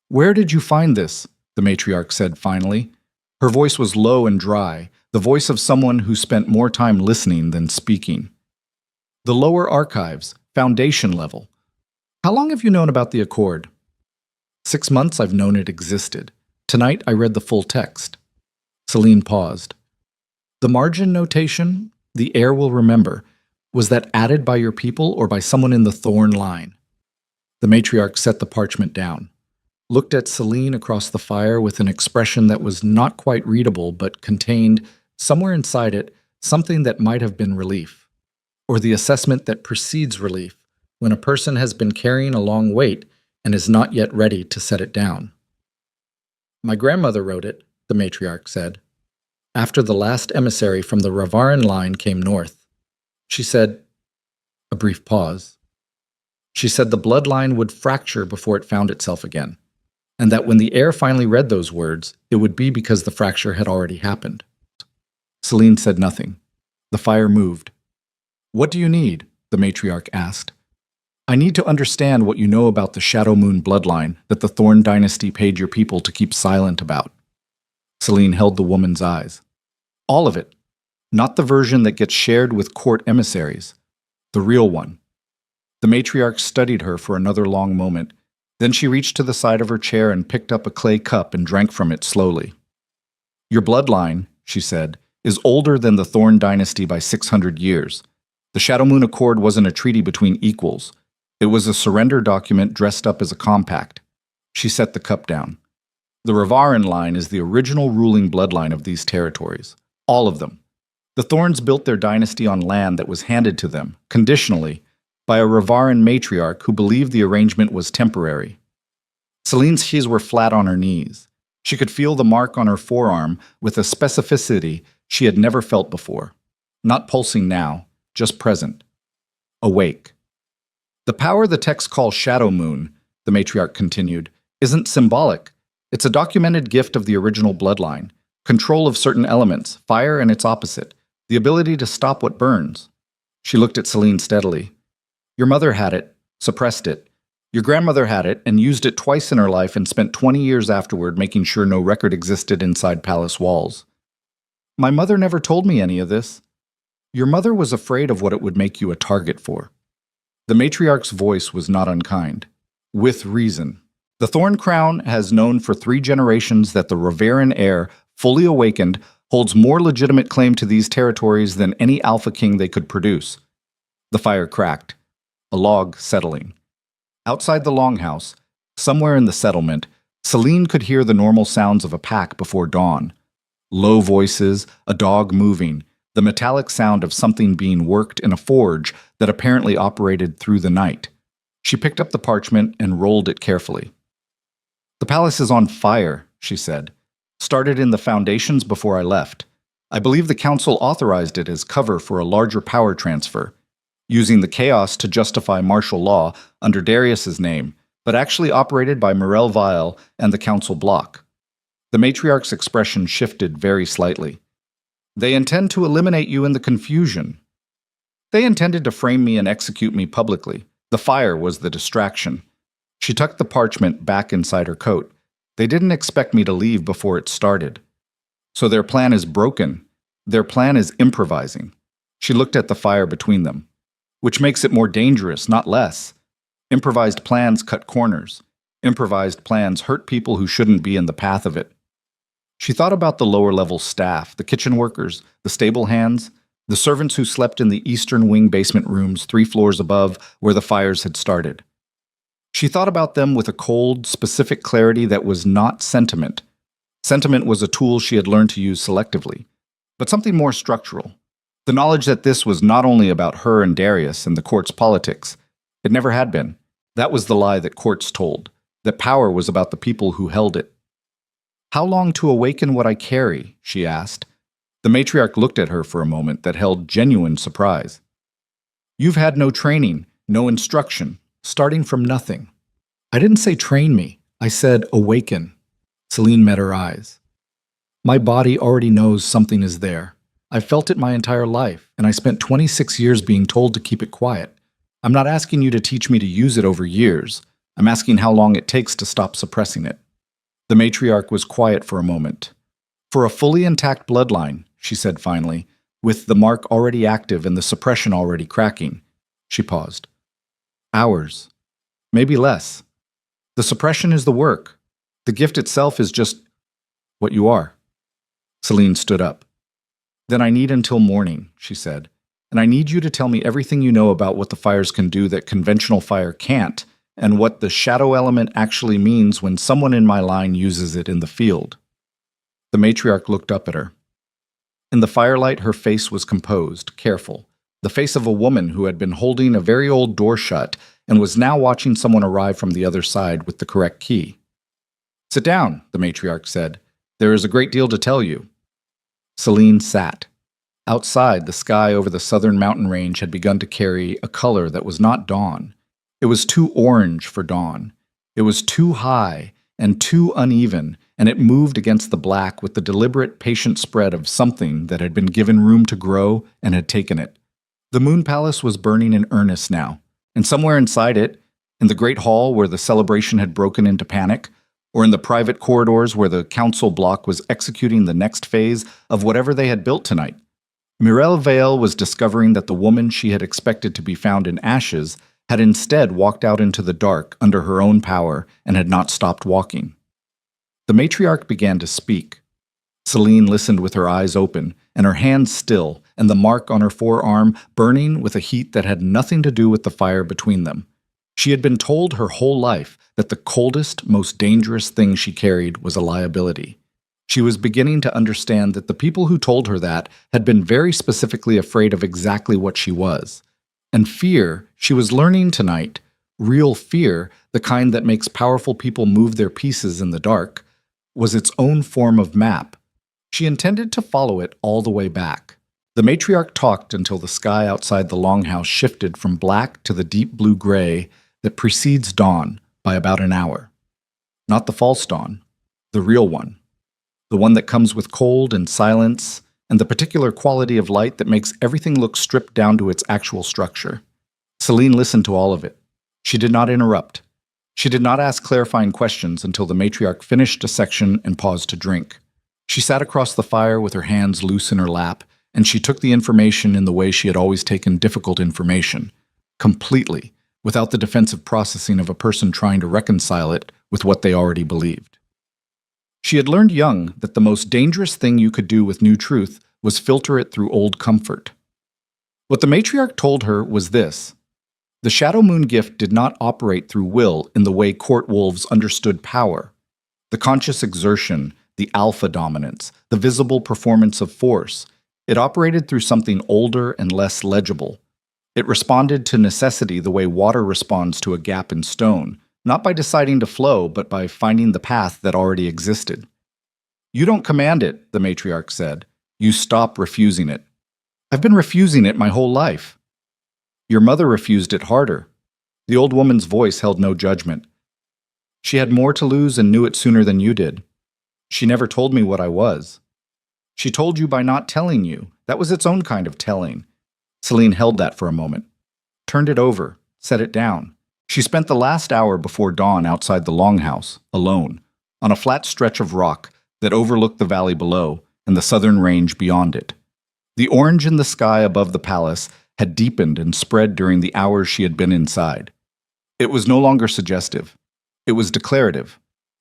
Speaker 1: "Where did you find this?" the matriarch said finally. Her voice was low and dry, the voice of someone who spent more time listening than speaking. "The lower archives, foundation level. How long have you known about the Accord?" 6 months I've known it existed. Tonight I read the full text." Celine paused. "The margin notation, the heir will remember, was that added by your people or by someone in the Thorn line?" The matriarch set the parchment down, looked at Celine across the fire with an expression that was not quite readable but contained, somewhere inside it, something that might have been relief, or the assessment that precedes relief, when a person has been carrying a long weight and is not yet ready to set it down. "My grandmother wrote it," the matriarch said, "after the last emissary from the Ravaran line came north. She said," a brief pause, "she said the bloodline would fracture before it found itself again, and that when the heir finally read those words, it would be because the fracture had already happened." Celine said nothing. The fire moved. "What do you need?" the matriarch asked. "I need to understand what you know about the Shadow Moon bloodline that the Thorn dynasty paid your people to keep silent about." Celine held the woman's eyes. "All of it. Not the version that gets shared with court emissaries. The real one." The matriarch studied her for another long moment. Then she reached to the side of her chair and picked up a clay cup and drank from it slowly. "Your bloodline," she said, "is older than the Thorn dynasty by 600 years. The Shadow Moon Accord wasn't a treaty between equals. It was a surrender document dressed up as a compact. She set the cup down. The Ravaran line is the original ruling bloodline of these territories. All of them. The Thorns built their dynasty on land that was handed to them, conditionally, by a Ravaran matriarch who believed the arrangement was temporary. Celine's keys were flat on her knees. She could feel the mark on her forearm with a specificity she had never felt before. Not pulsing now, just present. Awake. The power the texts call Shadow Moon, the matriarch continued, isn't symbolic. It's a documented gift of the original bloodline. Control of certain elements, fire and its opposite, the ability to stop what burns. She looked at Celine steadily. Your mother had it, suppressed it. Your grandmother had it and used it twice in her life and spent 20 years afterward making sure no record existed inside palace walls. My mother never told me any of this. Your mother was afraid of what it would make you a target for. The matriarch's voice was not unkind. With reason. The Thorn Crown has known for 3 generations that the Ravaran heir, fully awakened, holds more legitimate claim to these territories than any Alpha King they could produce. The fire cracked. A log settling. Outside the longhouse, somewhere in the settlement, Celine could hear the normal sounds of a pack before dawn. Low voices, a dog moving, the metallic sound of something being worked in a forge that apparently operated through the night. She picked up the parchment and rolled it carefully. The palace is on fire, she said. Started in the foundations before I left. I believe the council authorized it as cover for a larger power transfer, using the chaos to justify martial law under Darius's name, but actually operated by Mirel Vile and the council bloc. The matriarch's expression shifted very slightly. They intend to eliminate you in the confusion. They intended to frame me and execute me publicly. The fire was the distraction. She tucked the parchment back inside her coat. They didn't expect me to leave before it started. So their plan is broken. Their plan is improvising. She looked at the fire between them. Which makes it more dangerous, not less. Improvised plans cut corners. Improvised plans hurt people who shouldn't be in the path of it. She thought about the lower-level staff, the kitchen workers, the stable hands, the servants who slept in the eastern wing basement rooms 3 floors above where the fires had started. She thought about them with a cold, specific clarity that was not sentiment. Sentiment was a tool she had learned to use selectively, but something more structural. The knowledge that this was not only about her and Darius and the court's politics. It never had been. That was the lie that courts told, that power was about the people who held it. How long to awaken what I carry? She asked. The matriarch looked at her for a moment that held genuine surprise. You've had no training, no instruction, starting from nothing. I didn't say train me. I said awaken. Celine met her eyes. My body already knows something is there. I've felt it my entire life, and I spent 26 years being told to keep it quiet. I'm not asking you to teach me to use it over years. I'm asking how long it takes to stop suppressing it. The matriarch was quiet for a moment. For a fully intact bloodline, she said finally, with the mark already active and the suppression already cracking. She paused. Hours. Maybe less. The suppression is the work. The gift itself is just what you are. Celine stood up. Then I need until morning, she said, and I need you to tell me everything you know about what the fires can do that conventional fire can't, and what the shadow element actually means when someone in my line uses it in the field. The matriarch looked up at her. In the firelight, her face was composed, careful, the face of a woman who had been holding a very old door shut and was now watching someone arrive from the other side with the correct key. Sit down, the matriarch said. There is a great deal to tell you. Celine sat. Outside, the sky over the southern mountain range had begun to carry a color that was not dawn. It was too orange for dawn. It was too high and too uneven, and it moved against the black with the deliberate, patient spread of something that had been given room to grow and had taken it. The Moon Palace was burning in earnest now, and somewhere inside it, in the great hall where the celebration had broken into panic, or in the private corridors where the council block was executing the next phase of whatever they had built tonight, Mirel Vale was discovering that the woman she had expected to be found in ashes had instead walked out into the dark under her own power and had not stopped walking. The matriarch began to speak. Celine listened with her eyes open, and her hands still, and the mark on her forearm burning with a heat that had nothing to do with the fire between them. She had been told her whole life that the coldest, most dangerous thing she carried was a liability. She was beginning to understand that the people who told her that had been very specifically afraid of exactly what she was. And fear, she was learning tonight, real fear, the kind that makes powerful people move their pieces in the dark, was its own form of map. She intended to follow it all the way back. The matriarch talked until the sky outside the longhouse shifted from black to the deep blue gray that precedes dawn by about an hour. Not the false dawn, the real one. The one that comes with cold and silence and the particular quality of light that makes everything look stripped down to its actual structure. Celine listened to all of it. She did not interrupt. She did not ask clarifying questions until the matriarch finished a section and paused to drink. She sat across the fire with her hands loose in her lap, and she took the information in the way she had always taken difficult information, completely, without the defensive processing of a person trying to reconcile it with what they already believed. She had learned young that the most dangerous thing you could do with new truth was filter it through old comfort. What the matriarch told her was this: the Shadow Moon gift did not operate through will in the way court wolves understood power. The conscious exertion, the alpha dominance, the visible performance of force, it operated through something older and less legible. It responded to necessity the way water responds to a gap in stone, not by deciding to flow, but by finding the path that already existed. You don't command it, the matriarch said. You stop refusing it. I've been refusing it my whole life. Your mother refused it harder. The old woman's voice held no judgment. She had more to lose and knew it sooner than you did. She never told me what I was. She told you by not telling you. That was its own kind of telling. Celine held that for a moment, turned it over, set it down. She spent the last hour before dawn outside the longhouse, alone, on a flat stretch of rock that overlooked the valley below and the southern range beyond it. The orange in the sky above the palace had deepened and spread during the hours she had been inside. It was no longer suggestive. It was declarative.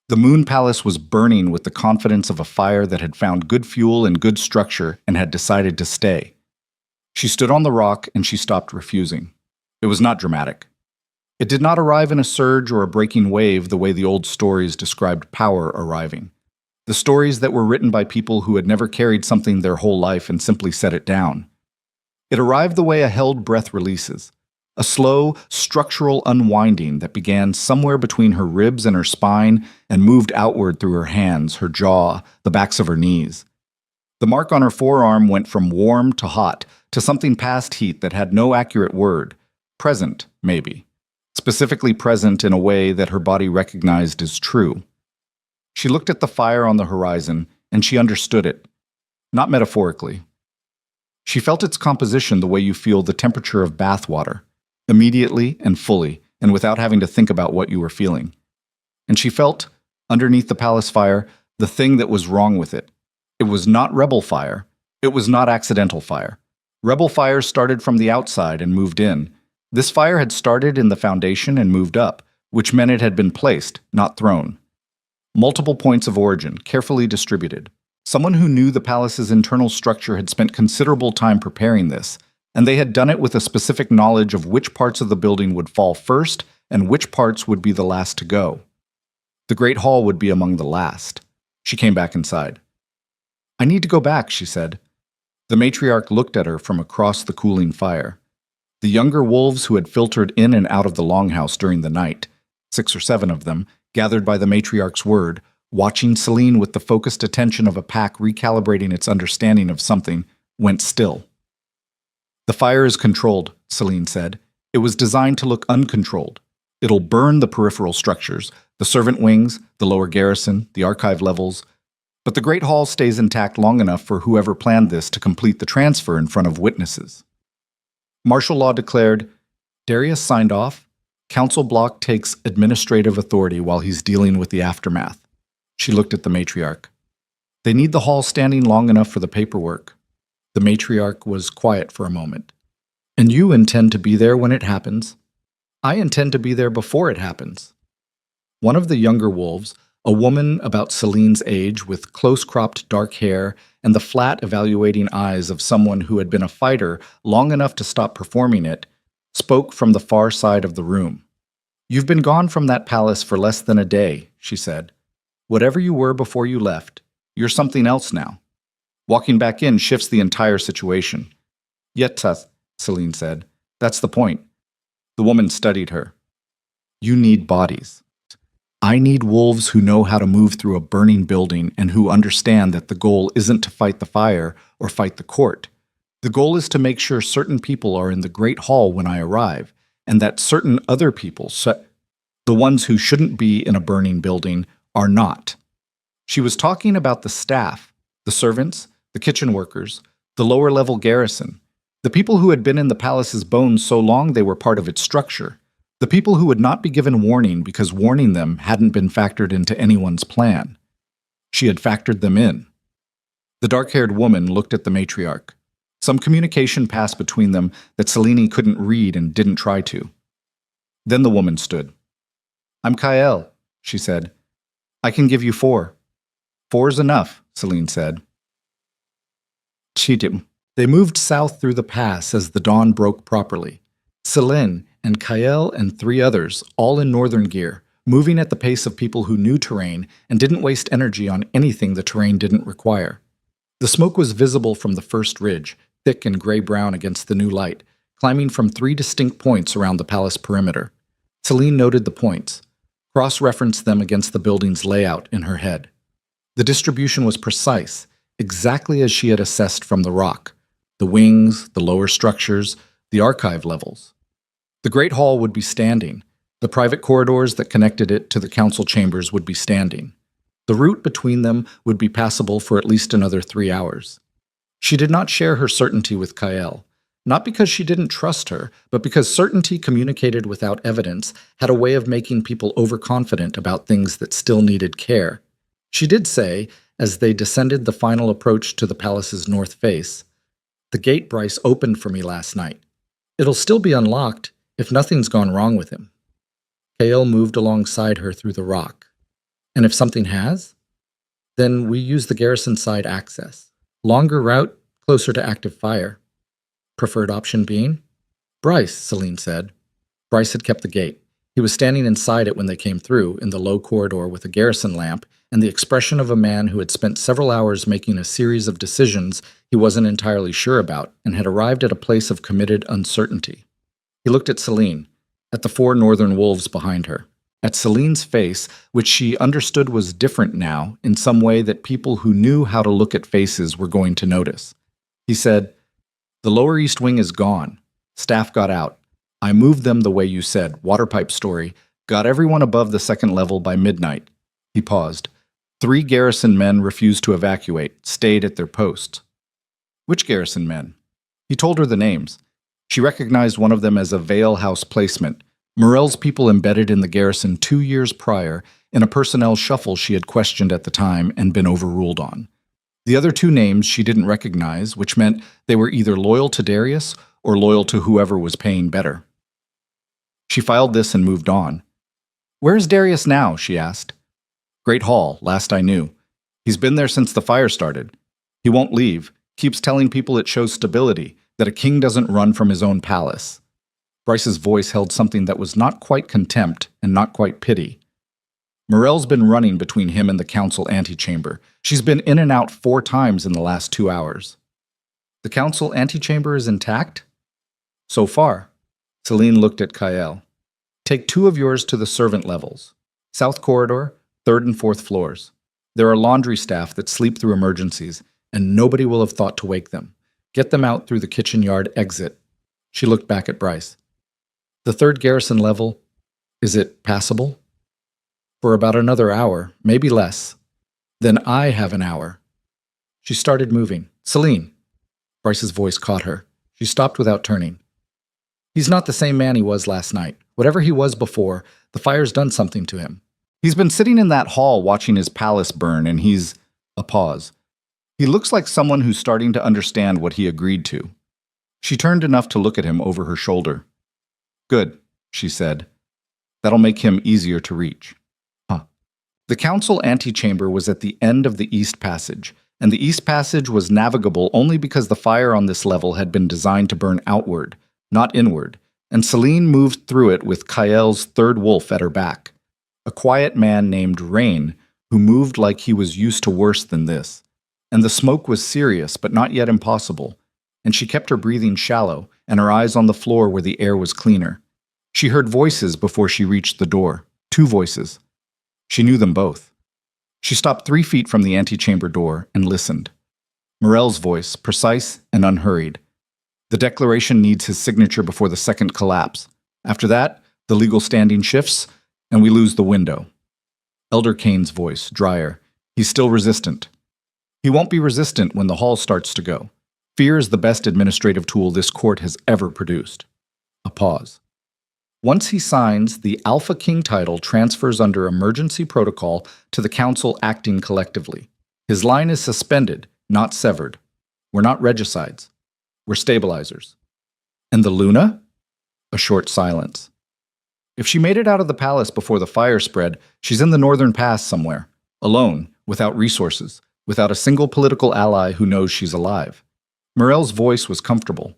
Speaker 1: The Moon Palace was burning with the confidence of a fire that had found good fuel and good structure and had decided to stay. She stood on the rock and she stopped refusing. It was not dramatic. It did not arrive in a surge or a breaking wave the way the old stories described power arriving. The stories that were written by people who had never carried something their whole life and simply set it down. It arrived the way a held breath releases, a slow, structural unwinding that began somewhere between her ribs and her spine and moved outward through her hands, her jaw, the backs of her knees. The mark on her forearm went from warm to hot to something past heat that had no accurate word. Present, maybe. Specifically present in a way that her body recognized as true. She looked at the fire on the horizon, and she understood it. Not metaphorically. She felt its composition the way you feel the temperature of bath water, immediately and fully, and without having to think about what you were feeling. And she felt, underneath the palace fire, the thing that was wrong with it. It was not rebel fire. It was not accidental fire. Rebel fire started from the outside and moved in. This fire had started in the foundation and moved up, which meant it had been placed, not thrown. Multiple points of origin, carefully distributed. Someone who knew the palace's internal structure had spent considerable time preparing this, and they had done it with a specific knowledge of which parts of the building would fall first and which parts would be the last to go. The Great Hall would be among the last. She came back inside. I need to go back, she said. The matriarch looked at her from across the cooling fire. The younger wolves who had filtered in and out of the longhouse during the night, 6 or 7 of them, gathered by the matriarch's word, watching Celine with the focused attention of a pack recalibrating its understanding of something, went still. The fire is controlled, Celine said. It was designed to look uncontrolled. It'll burn the peripheral structures, the servant wings, the lower garrison, the archive levels. But the Great Hall stays intact long enough for whoever planned this to complete the transfer in front of witnesses. Martial law declared, Darius signed off. Council block takes administrative authority while he's dealing with the aftermath. She looked at the matriarch. They need the hall standing long enough for the paperwork. The matriarch was quiet for a moment. And you intend to be there when it happens. I intend to be there before it happens. One of the younger wolves, a woman about Celine's age with close-cropped dark hair and the flat, evaluating eyes of someone who had been a fighter long enough to stop performing it, spoke from the far side of the room. "You've been gone from that palace for less than a day," she said. "Whatever you were before you left, you're something else now. Walking back in shifts the entire situation." "Yet, Celine said. "That's the point." The woman studied her. "You need bodies. I need wolves who know how to move through a burning building and who understand that the goal isn't to fight the fire or fight the court. The goal is to make sure certain people are in the Great Hall when I arrive, and that certain other people, the ones who shouldn't be in a burning building, are not." She was talking about the staff, the servants, the kitchen workers, the lower-level garrison, the people who had been in the palace's bones so long they were part of its structure, the people who would not be given warning because warning them hadn't been factored into anyone's plan. She had factored them in. The dark-haired woman looked at the matriarch. Some communication passed between them that Celine couldn't read and didn't try to. Then the woman stood. "I'm Kael," she said. "I can give you 4. 4's enough," Celine said. They moved south through the pass as the dawn broke properly. Celine and Kael and 3 others, all in northern gear, moving at the pace of people who knew terrain and didn't waste energy on anything the terrain didn't require. The smoke was visible from the first ridge, thick and gray-brown against the new light, climbing from 3 distinct points around the palace perimeter. Celine noted the points, cross-referenced them against the building's layout in her head. The distribution was precise, exactly as she had assessed from the rock. The wings, the lower structures, the archive levels. The Great Hall would be standing. The private corridors that connected it to the council chambers would be standing. The route between them would be passable for at least another 3 hours. She did not share her certainty with Kael, not because she didn't trust her, but because certainty communicated without evidence had a way of making people overconfident about things that still needed care. She did say, as they descended the final approach to the palace's north face, "The gate Bryce opened for me last night. It'll still be unlocked if nothing's gone wrong with him." Kael moved alongside her through the rock. "And if something has? Then we use the garrison side access. Longer route, closer to active fire. Preferred option being?" "Bryce," Celine said. Bryce had kept the gate. He was standing inside it when they came through, in the low corridor with a garrison lamp, and the expression of a man who had spent several hours making a series of decisions he wasn't entirely sure about and had arrived at a place of committed uncertainty. He looked at Celine, at the 4 northern wolves behind her, at Celine's face, which she understood was different now in some way that people who knew how to look at faces were going to notice. He said, "The lower east wing is gone. Staff got out. I moved them the way you said, water pipe story, got everyone above the 2nd level by midnight." He paused. 3 garrison men refused to evacuate, stayed at their posts. "Which garrison men?" He told her the names. She recognized one of them as a Vale House placement, Morel's people embedded in the garrison 2 years prior in a personnel shuffle she had questioned at the time and been overruled on. The other 2 names she didn't recognize, which meant they were either loyal to Darius or loyal to whoever was paying better. She filed this and moved on. "Where is Darius now?" she asked. "Great Hall, last I knew. He's been there since the fire started. He won't leave, keeps telling people it shows stability, that a king doesn't run from his own palace." Bryce's voice held something that was not quite contempt and not quite pity. "Morel's been running between him and the council antechamber. She's been in and out 4 times in the last 2 hours." "The council antechamber is intact?" "So far." Celine looked at Kael. "Take 2 of yours to the servant levels. South corridor, 3rd and 4th floors. There are laundry staff that sleep through emergencies, and nobody will have thought to wake them. Get them out through the kitchen yard exit." She looked back at Bryce. "The 3rd garrison level, is it passable?" "For about another hour, maybe less. Then I have an hour." She started moving. "Celine." Bryce's voice caught her. She stopped without turning. "He's not the same man he was last night. Whatever he was before, the fire's done something to him. He's been sitting in that hall watching his palace burn, and he's..." A pause. "He looks like someone who's starting to understand what he agreed to." She turned enough to look at him over her shoulder. "Good," she said. "That'll make him easier to reach." "Huh." The council antechamber was at the end of the East Passage, and the East Passage was navigable only because the fire on this level had been designed to burn outward, not inward, and Celine moved through it with Kael's third wolf at her back, a quiet man named Rain, who moved like he was used to worse than this. And the smoke was serious, but not yet impossible, and she kept her breathing shallow and her eyes on the floor where the air was cleaner. She heard voices before she reached the door, 2 voices. She knew them both. She stopped 3 feet from the antechamber door and listened. Morel's voice, precise and unhurried. The declaration needs his signature before the second collapse. After that, the legal standing shifts, and we lose the window. Elder Kane's voice, drier. He's still resistant. He won't be resistant when the hall starts to go. Fear is the best administrative tool this court has ever produced. A pause. Once he signs, the Alpha King title transfers under emergency protocol to the council acting collectively. His line is suspended, not severed. We're not regicides. We're stabilizers. And the Luna? A short silence. If she made it out of the palace before the fire spread, she's in the northern pass somewhere, alone, without resources, without a single political ally who knows she's alive. Morel's voice was comfortable.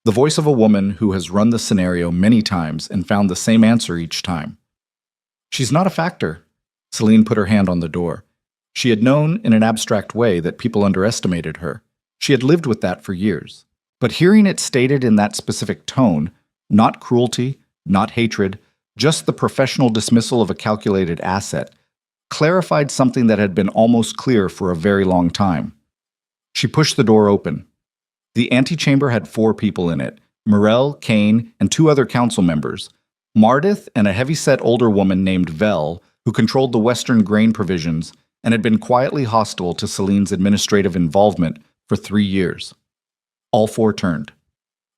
Speaker 1: The voice of a woman who has run the scenario many times and found the same answer each time. She's not a factor. Celine put her hand on the door. She had known in an abstract way that people underestimated her. She had lived with that for years. But hearing it stated in that specific tone, not cruelty, not hatred, just the professional dismissal of a calculated asset, clarified something that had been almost clear for a very long time. She pushed the door open. The antechamber had 4 people in it, Morel, Kane, and 2 other council members, Mardith and a heavy-set older woman named Vel, who controlled the Western grain provisions and had been quietly hostile to Celine's administrative involvement for 3 years. All 4 turned.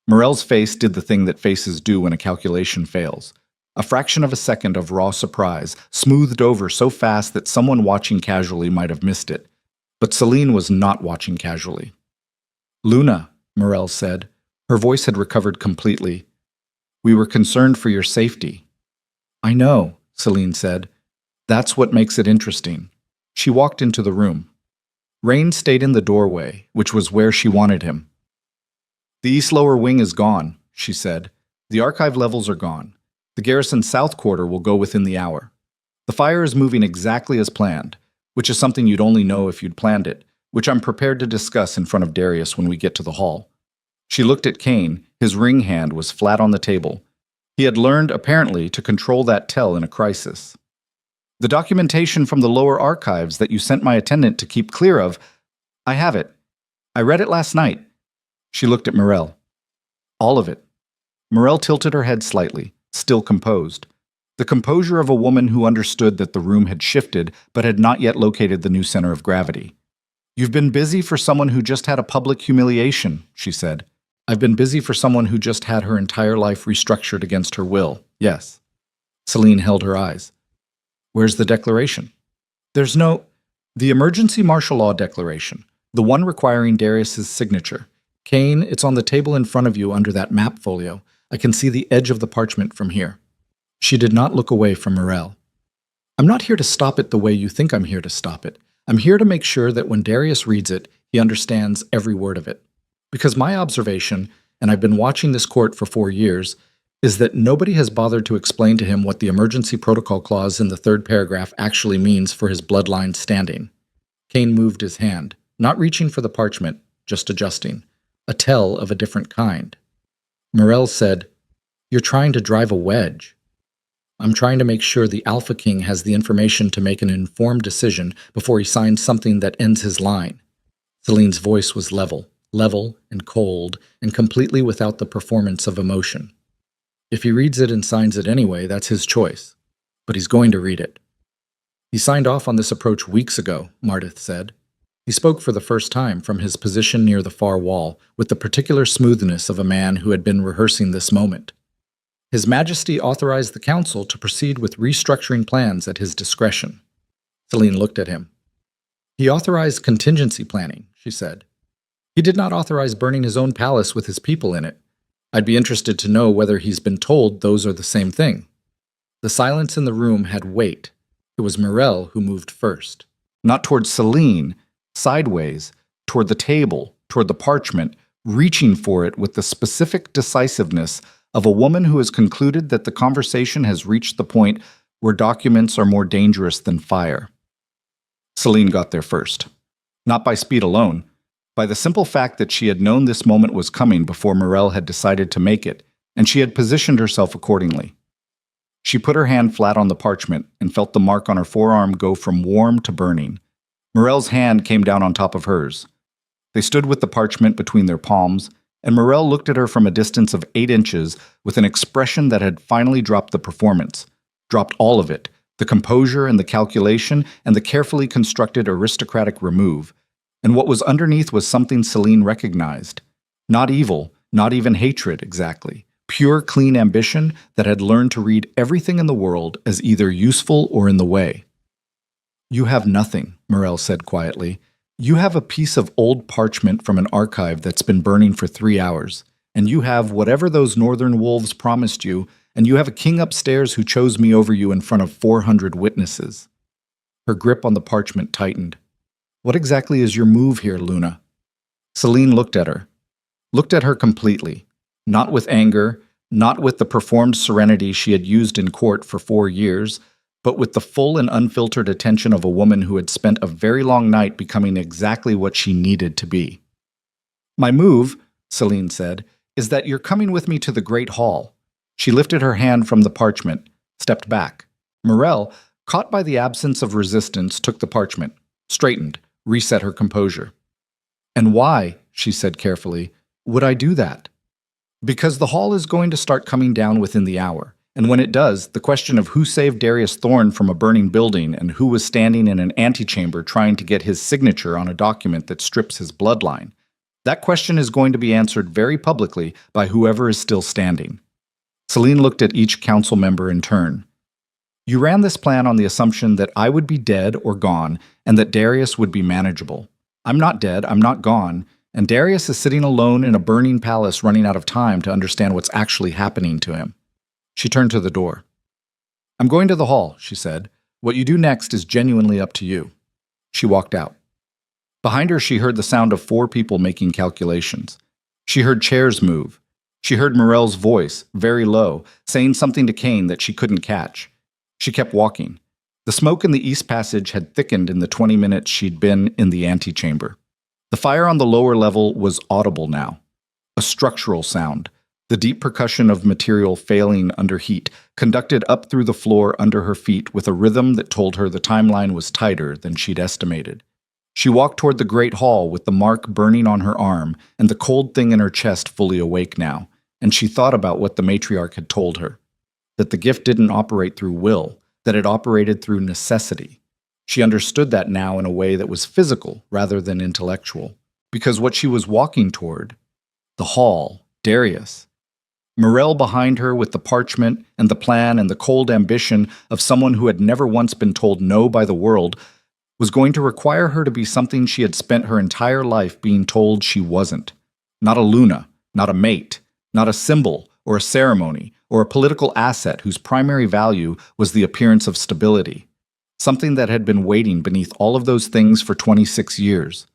Speaker 1: Morel's face did the thing that faces do when a calculation fails. A fraction of a second of raw surprise, smoothed over so fast that someone watching casually might have missed it. But Celine was not watching casually. "Luna," Morel said. Her voice had recovered completely. "We were concerned for your safety." "I know," Celine said. "That's what makes it interesting." She walked into the room. Rain stayed in the doorway, which was where she wanted him. "The East Lower Wing is gone," she said. "The archive levels are gone. The Garrison South Quarter will go within the hour. The fire is moving exactly as planned, which is something you'd only know if you'd planned it, which I'm prepared to discuss in front of Darius when we get to the hall." She looked at Kane. His ring hand was flat on the table. He had learned, apparently, to control that tell in a crisis. "The documentation from the lower archives that you sent my attendant to keep clear of, I have it. I read it last night." She looked at Morel. "All of it." Morel tilted her head slightly, still composed. The composure of a woman who understood that the room had shifted but had not yet located the new center of gravity. "You've been busy for someone who just had a public humiliation," she said. "I've been busy for someone who just had her entire life restructured against her will, yes." Celine held her eyes. "Where's the declaration?" "There's no—" "The emergency martial law declaration, the one requiring Darius's signature. Kane, it's on the table in front of you under that map folio. I can see the edge of the parchment from here." She did not look away from Morel. "I'm not here to stop it the way you think I'm here to stop it. I'm here to make sure that when Darius reads it, he understands every word of it. Because my observation, and I've been watching this court for 4 years, is that nobody has bothered to explain to him what the emergency protocol clause in the 3rd paragraph actually means for his bloodline standing." Kane moved his hand, not reaching for the parchment, just adjusting. A tell of a different kind. Morel said, "You're trying to drive a wedge." "I'm trying to make sure the Alpha King has the information to make an informed decision before he signs something that ends his line." Celine's voice was level and cold, and completely without the performance of emotion. "If he reads it and signs it anyway, that's his choice. But he's going to read it." "He signed off on this approach weeks ago," Mardith said. He spoke for the first time from his position near the far wall, with the particular smoothness of a man who had been rehearsing this moment. "His Majesty authorized the council to proceed with restructuring plans at his discretion." Celine looked at him. "He authorized contingency planning," she said. "He did not authorize burning his own palace with his people in it. I'd be interested to know whether he's been told those are the same thing." The silence in the room had weight. It was Morel who moved first. Not toward Celine, sideways, toward the table, toward the parchment, reaching for it with the specific decisiveness of a woman who has concluded that the conversation has reached the point where documents are more dangerous than fire. Celine got there first. Not by speed alone, by the simple fact that she had known this moment was coming before Morel had decided to make it, and she had positioned herself accordingly. She put her hand flat on the parchment and felt the mark on her forearm go from warm to burning. Morel's hand came down on top of hers. They stood with the parchment between their palms, and Morel looked at her from a distance of 8 inches with an expression that had finally dropped the performance, dropped all of it, the composure and the calculation and the carefully constructed aristocratic remove. And what was underneath was something Celine recognized. Not evil, not even hatred exactly. Pure, clean ambition that had learned to read everything in the world as either useful or in the way. "You have nothing," Morel said quietly. "You have a piece of old parchment from an archive that's been burning for 3 hours, and you have whatever those northern wolves promised you, and you have a king upstairs who chose me over you in front of 400 witnesses." Her grip on the parchment tightened. "What exactly is your move here, Luna?" Celine looked at her completely. Not with anger, not with the performed serenity she had used in court for 4 years, but with the full and unfiltered attention of a woman who had spent a very long night becoming exactly what she needed to be. "My move," Celine said, "is that you're coming with me to the Great Hall." She lifted her hand from the parchment, stepped back. Morel, caught by the absence of resistance, took the parchment, straightened, reset her composure. "And why," she said carefully, "would I do that?" "Because the hall is going to start coming down within the hour, and when it does, the question of who saved Darius Thorne from a burning building and who was standing in an antechamber trying to get his signature on a document that strips his bloodline, that question is going to be answered very publicly by whoever is still standing." Celine looked at each council member in turn. "You ran this plan on the assumption that I would be dead or gone, and that Darius would be manageable. I'm not dead, I'm not gone, and Darius is sitting alone in a burning palace running out of time to understand what's actually happening to him." She turned to the door. "I'm going to the hall," she said. "What you do next is genuinely up to you." She walked out. Behind her, she heard the sound of 4 people making calculations. She heard chairs move. She heard Morel's voice, very low, saying something to Kane that she couldn't catch. She kept walking. The smoke in the east passage had thickened in the 20 minutes she'd been in the antechamber. The fire on the lower level was audible now. A structural sound, the deep percussion of material failing under heat, conducted up through the floor under her feet with a rhythm that told her the timeline was tighter than she'd estimated. She walked toward the great hall with the mark burning on her arm and the cold thing in her chest fully awake now, and she thought about what the matriarch had told her, that the gift didn't operate through will, that it operated through necessity. She understood that now in a way that was physical rather than intellectual, because what she was walking toward, the hall, Darius, Morel behind her with the parchment and the plan and the cold ambition of someone who had never once been told no by the world, was going to require her to be something she had spent her entire life being told she wasn't. Not a Luna, not a mate, not a symbol or a ceremony or a political asset whose primary value was the appearance of stability. Something that had been waiting beneath all of those things for 26 years.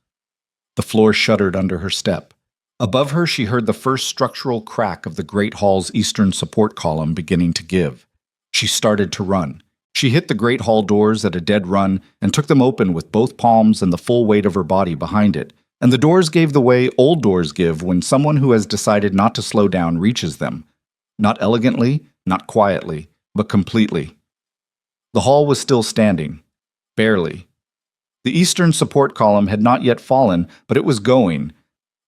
Speaker 1: The floor shuddered under her step. Above her, she heard the first structural crack of the Great Hall's eastern support column beginning to give. She started to run. She hit the Great Hall doors at a dead run and took them open with both palms and the full weight of her body behind it. And the doors gave the way old doors give when someone who has decided not to slow down reaches them. Not elegantly, not quietly, but completely. The hall was still standing. Barely. The eastern support column had not yet fallen, but it was going.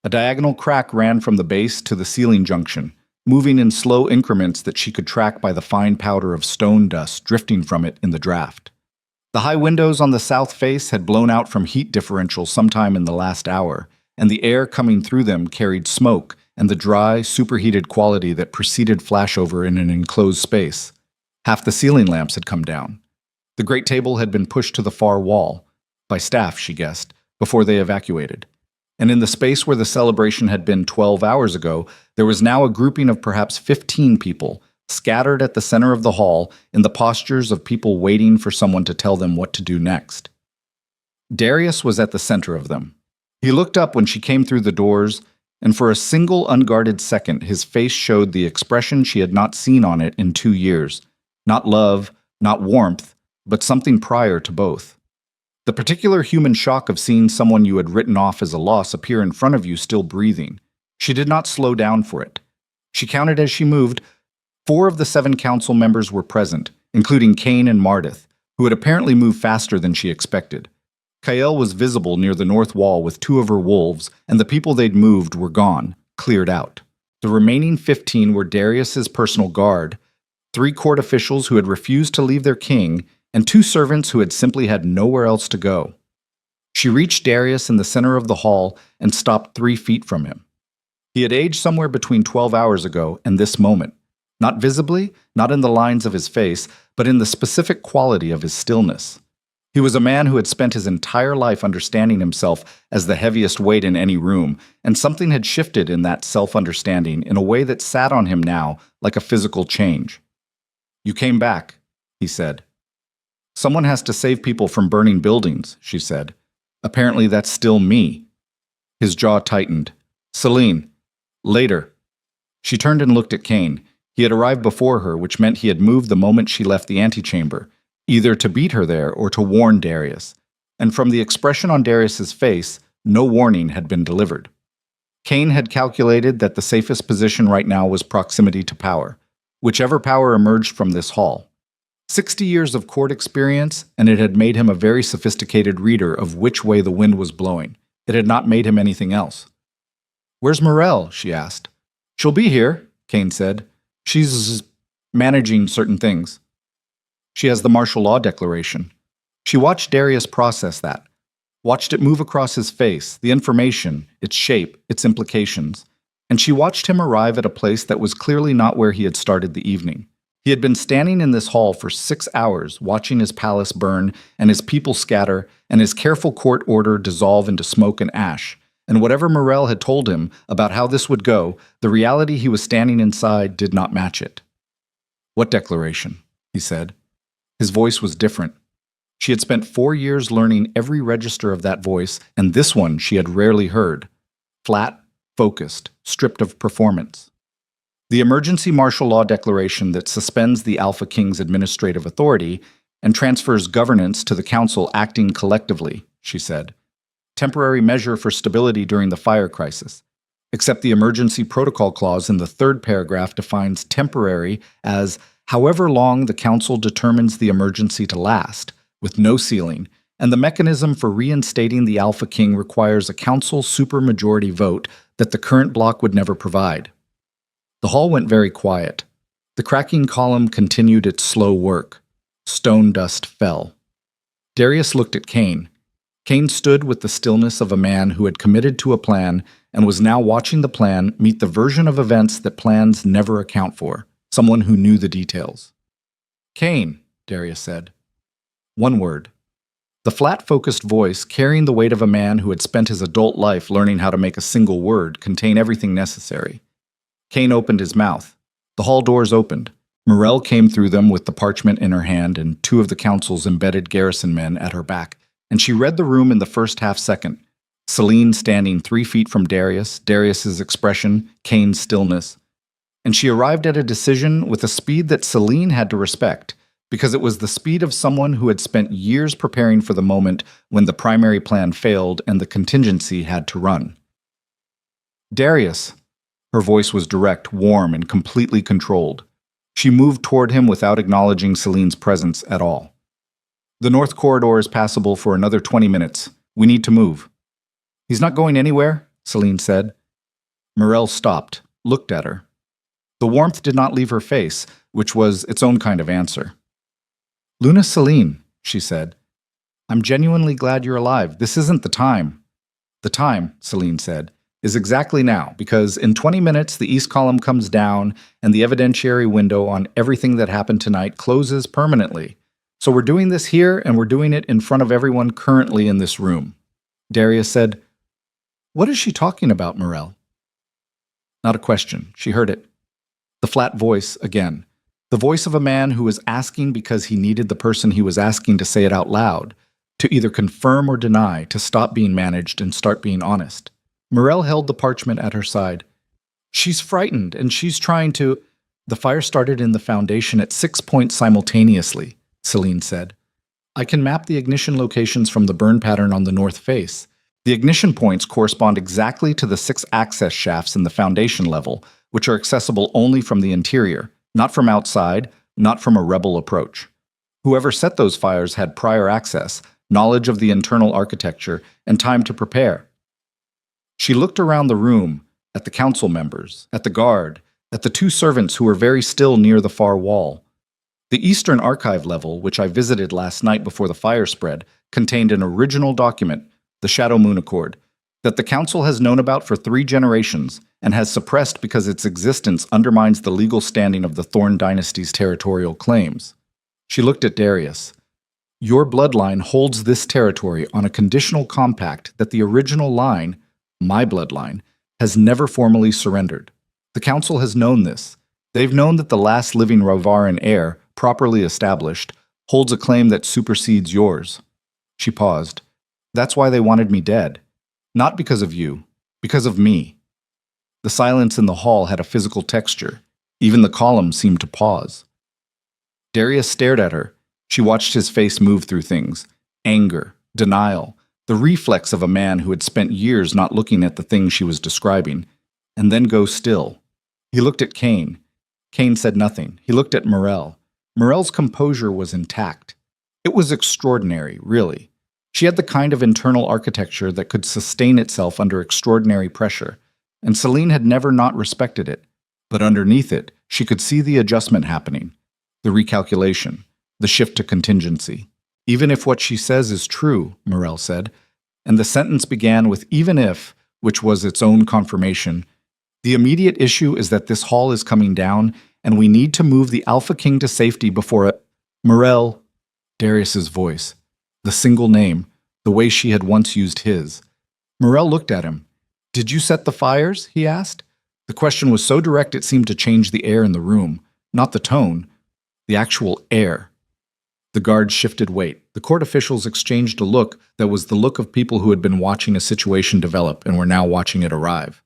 Speaker 1: A diagonal crack ran from the base to the ceiling junction, moving in slow increments that she could track by the fine powder of stone dust drifting from it in the draft. The high windows on the south face had blown out from heat differential sometime in the last hour, and the air coming through them carried smoke and the dry, superheated quality that preceded flashover in an enclosed space. Half the ceiling lamps had come down. The great table had been pushed to the far wall, by staff, she guessed, before they evacuated. And in the space where the celebration had been 12 hours ago, there was now a grouping of perhaps 15 people, scattered at the center of the hall in the postures of people waiting for someone to tell them what to do next. Darius was at the center of them. He looked up when she came through the doors, and for a single unguarded second his face showed the expression she had not seen on it in 2 years. Not love, not warmth, but something prior to both. The particular human shock of seeing someone you had written off as a loss appear in front of you still breathing. She did not slow down for it. She counted as she moved. 4 of the 7 council members were present, including Cain and Mardith, who had apparently moved faster than she expected. Kael was visible near the north wall with 2 of her wolves, and the people they'd moved were gone, cleared out. The remaining 15 were Darius's personal guard, 3 court officials who had refused to leave their king, and 2 servants who had simply had nowhere else to go. She reached Darius in the center of the hall and stopped 3 feet from him. He had aged somewhere between 12 hours ago and this moment, not visibly, not in the lines of his face, but in the specific quality of his stillness. He was a man who had spent his entire life understanding himself as the heaviest weight in any room, and something had shifted in that self-understanding in a way that sat on him now like a physical change. "You came back," he said. "Someone has to save people from burning buildings," she said. "Apparently that's still me." His jaw tightened. "Selene. Later." She turned and looked at Cain. He had arrived before her, which meant he had moved the moment she left the antechamber, either to beat her there or to warn Darius. And from the expression on Darius's face, no warning had been delivered. Cain had calculated that the safest position right now was proximity to power, whichever power emerged from this hall. 60 years of court experience, and it had made him a very sophisticated reader of which way the wind was blowing. It had not made him anything else. "Where's Morel?" she asked. "She'll be here," Cain said. "She's managing certain things. She has the martial law declaration." She watched Darius process that, watched it move across his face, the information, its shape, its implications, and she watched him arrive at a place that was clearly not where he had started the evening. He had been standing in this hall for 6 hours, watching his palace burn and his people scatter and his careful court order dissolve into smoke and ash. And whatever Morel had told him about how this would go, the reality he was standing inside did not match it. "What declaration?" he said. His voice was different. She had spent 4 years learning every register of that voice, and this one she had rarely heard. Flat, focused, stripped of performance. "The emergency martial law declaration that suspends the Alpha King's administrative authority and transfers governance to the council acting collectively," she said. "Temporary measure for stability during the fire crisis. Except the emergency protocol clause in the 3rd paragraph defines temporary as however long the council determines the emergency to last, with no ceiling, and the mechanism for reinstating the Alpha King requires a council supermajority vote that the current bloc would never provide." The hall went very quiet. The cracking column continued its slow work. Stone dust fell. Darius looked at Cain. Cain stood with the stillness of a man who had committed to a plan and was now watching the plan meet the version of events that plans never account for, someone who knew the details. "Cain," Darius said. One word. The flat-focused voice, carrying the weight of a man who had spent his adult life learning how to make a single word contain everything necessary. Cain opened his mouth. The hall doors opened. Morel came through them with the parchment in her hand and 2 of the council's embedded garrison men at her back, and she read the room in the first half-second. Selene standing 3 feet from Darius, Darius's expression, Cain's stillness. And she arrived at a decision with a speed that Selene had to respect, because it was the speed of someone who had spent years preparing for the moment when the primary plan failed and the contingency had to run. "Darius." Her voice was direct, warm, and completely controlled. She moved toward him without acknowledging Selene's presence at all. "The north corridor is passable for another 20 minutes. We need to move." "He's not going anywhere," Selene said. Morel stopped, looked at her. The warmth did not leave her face, which was its own kind of answer. "Luna Selene," she said. "I'm genuinely glad you're alive. This isn't the time." "The time," Selene said, "is exactly now, because in 20 minutes the east column comes down and the evidentiary window on everything that happened tonight closes permanently. So we're doing this here, and we're doing it in front of everyone currently in this room." Darius said, "What is she talking about, Morel?" Not a question. She heard it. The flat voice again. The voice of a man who was asking because he needed the person he was asking to say it out loud, to either confirm or deny, to stop being managed and start being honest. Morel held the parchment at her side. She's frightened, and she's trying to— The fire started in the foundation at 6 points simultaneously, Celine said. I can map the ignition locations from the burn pattern on the north face. The ignition points correspond exactly to the 6 access shafts in the foundation level, which are accessible only from the interior, not from outside, not from a rebel approach. Whoever set those fires had prior access, knowledge of the internal architecture, and time to prepare. She looked around the room, at the council members, at the guard, at the 2 servants who were very still near the far wall. The Eastern Archive level, which I visited last night before the fire spread, contained an original document, the Shadow Moon Accord, that the Council has known about for 3 generations and has suppressed because its existence undermines the legal standing of the Thorn Dynasty's territorial claims. She looked at Darius. Your bloodline holds this territory on a conditional compact that the original line, my bloodline, has never formally surrendered. The Council has known this. They've known that the last living Rovaran heir, properly established, holds a claim that supersedes yours. She paused. That's why they wanted me dead. Not because of you, because of me. The silence in the hall had a physical texture. Even the columns seemed to pause. Darius stared at her. She watched his face move through things. Anger, denial, the reflex of a man who had spent years not looking at the thing she was describing, and then go still. He looked at Kane. Kane said nothing. He looked at Morel. Morel's composure was intact. It was extraordinary, really. She had the kind of internal architecture that could sustain itself under extraordinary pressure, and Celine had never not respected it. But underneath it, she could see the adjustment happening, the recalculation, the shift to contingency. Even if what she says is true, Morel said, and the sentence began with even if, which was its own confirmation. The immediate issue is that this hall is coming down, and we need to move the Alpha King to safety before a— Morel, Darius's voice, the single name, the way she had once used his. Morel looked at him. Did you set the fires? He asked. The question was so direct it seemed to change the air in the room, not the tone, the actual air. The guards shifted weight. The court officials exchanged a look that was the look of people who had been watching a situation develop and were now watching it arrive.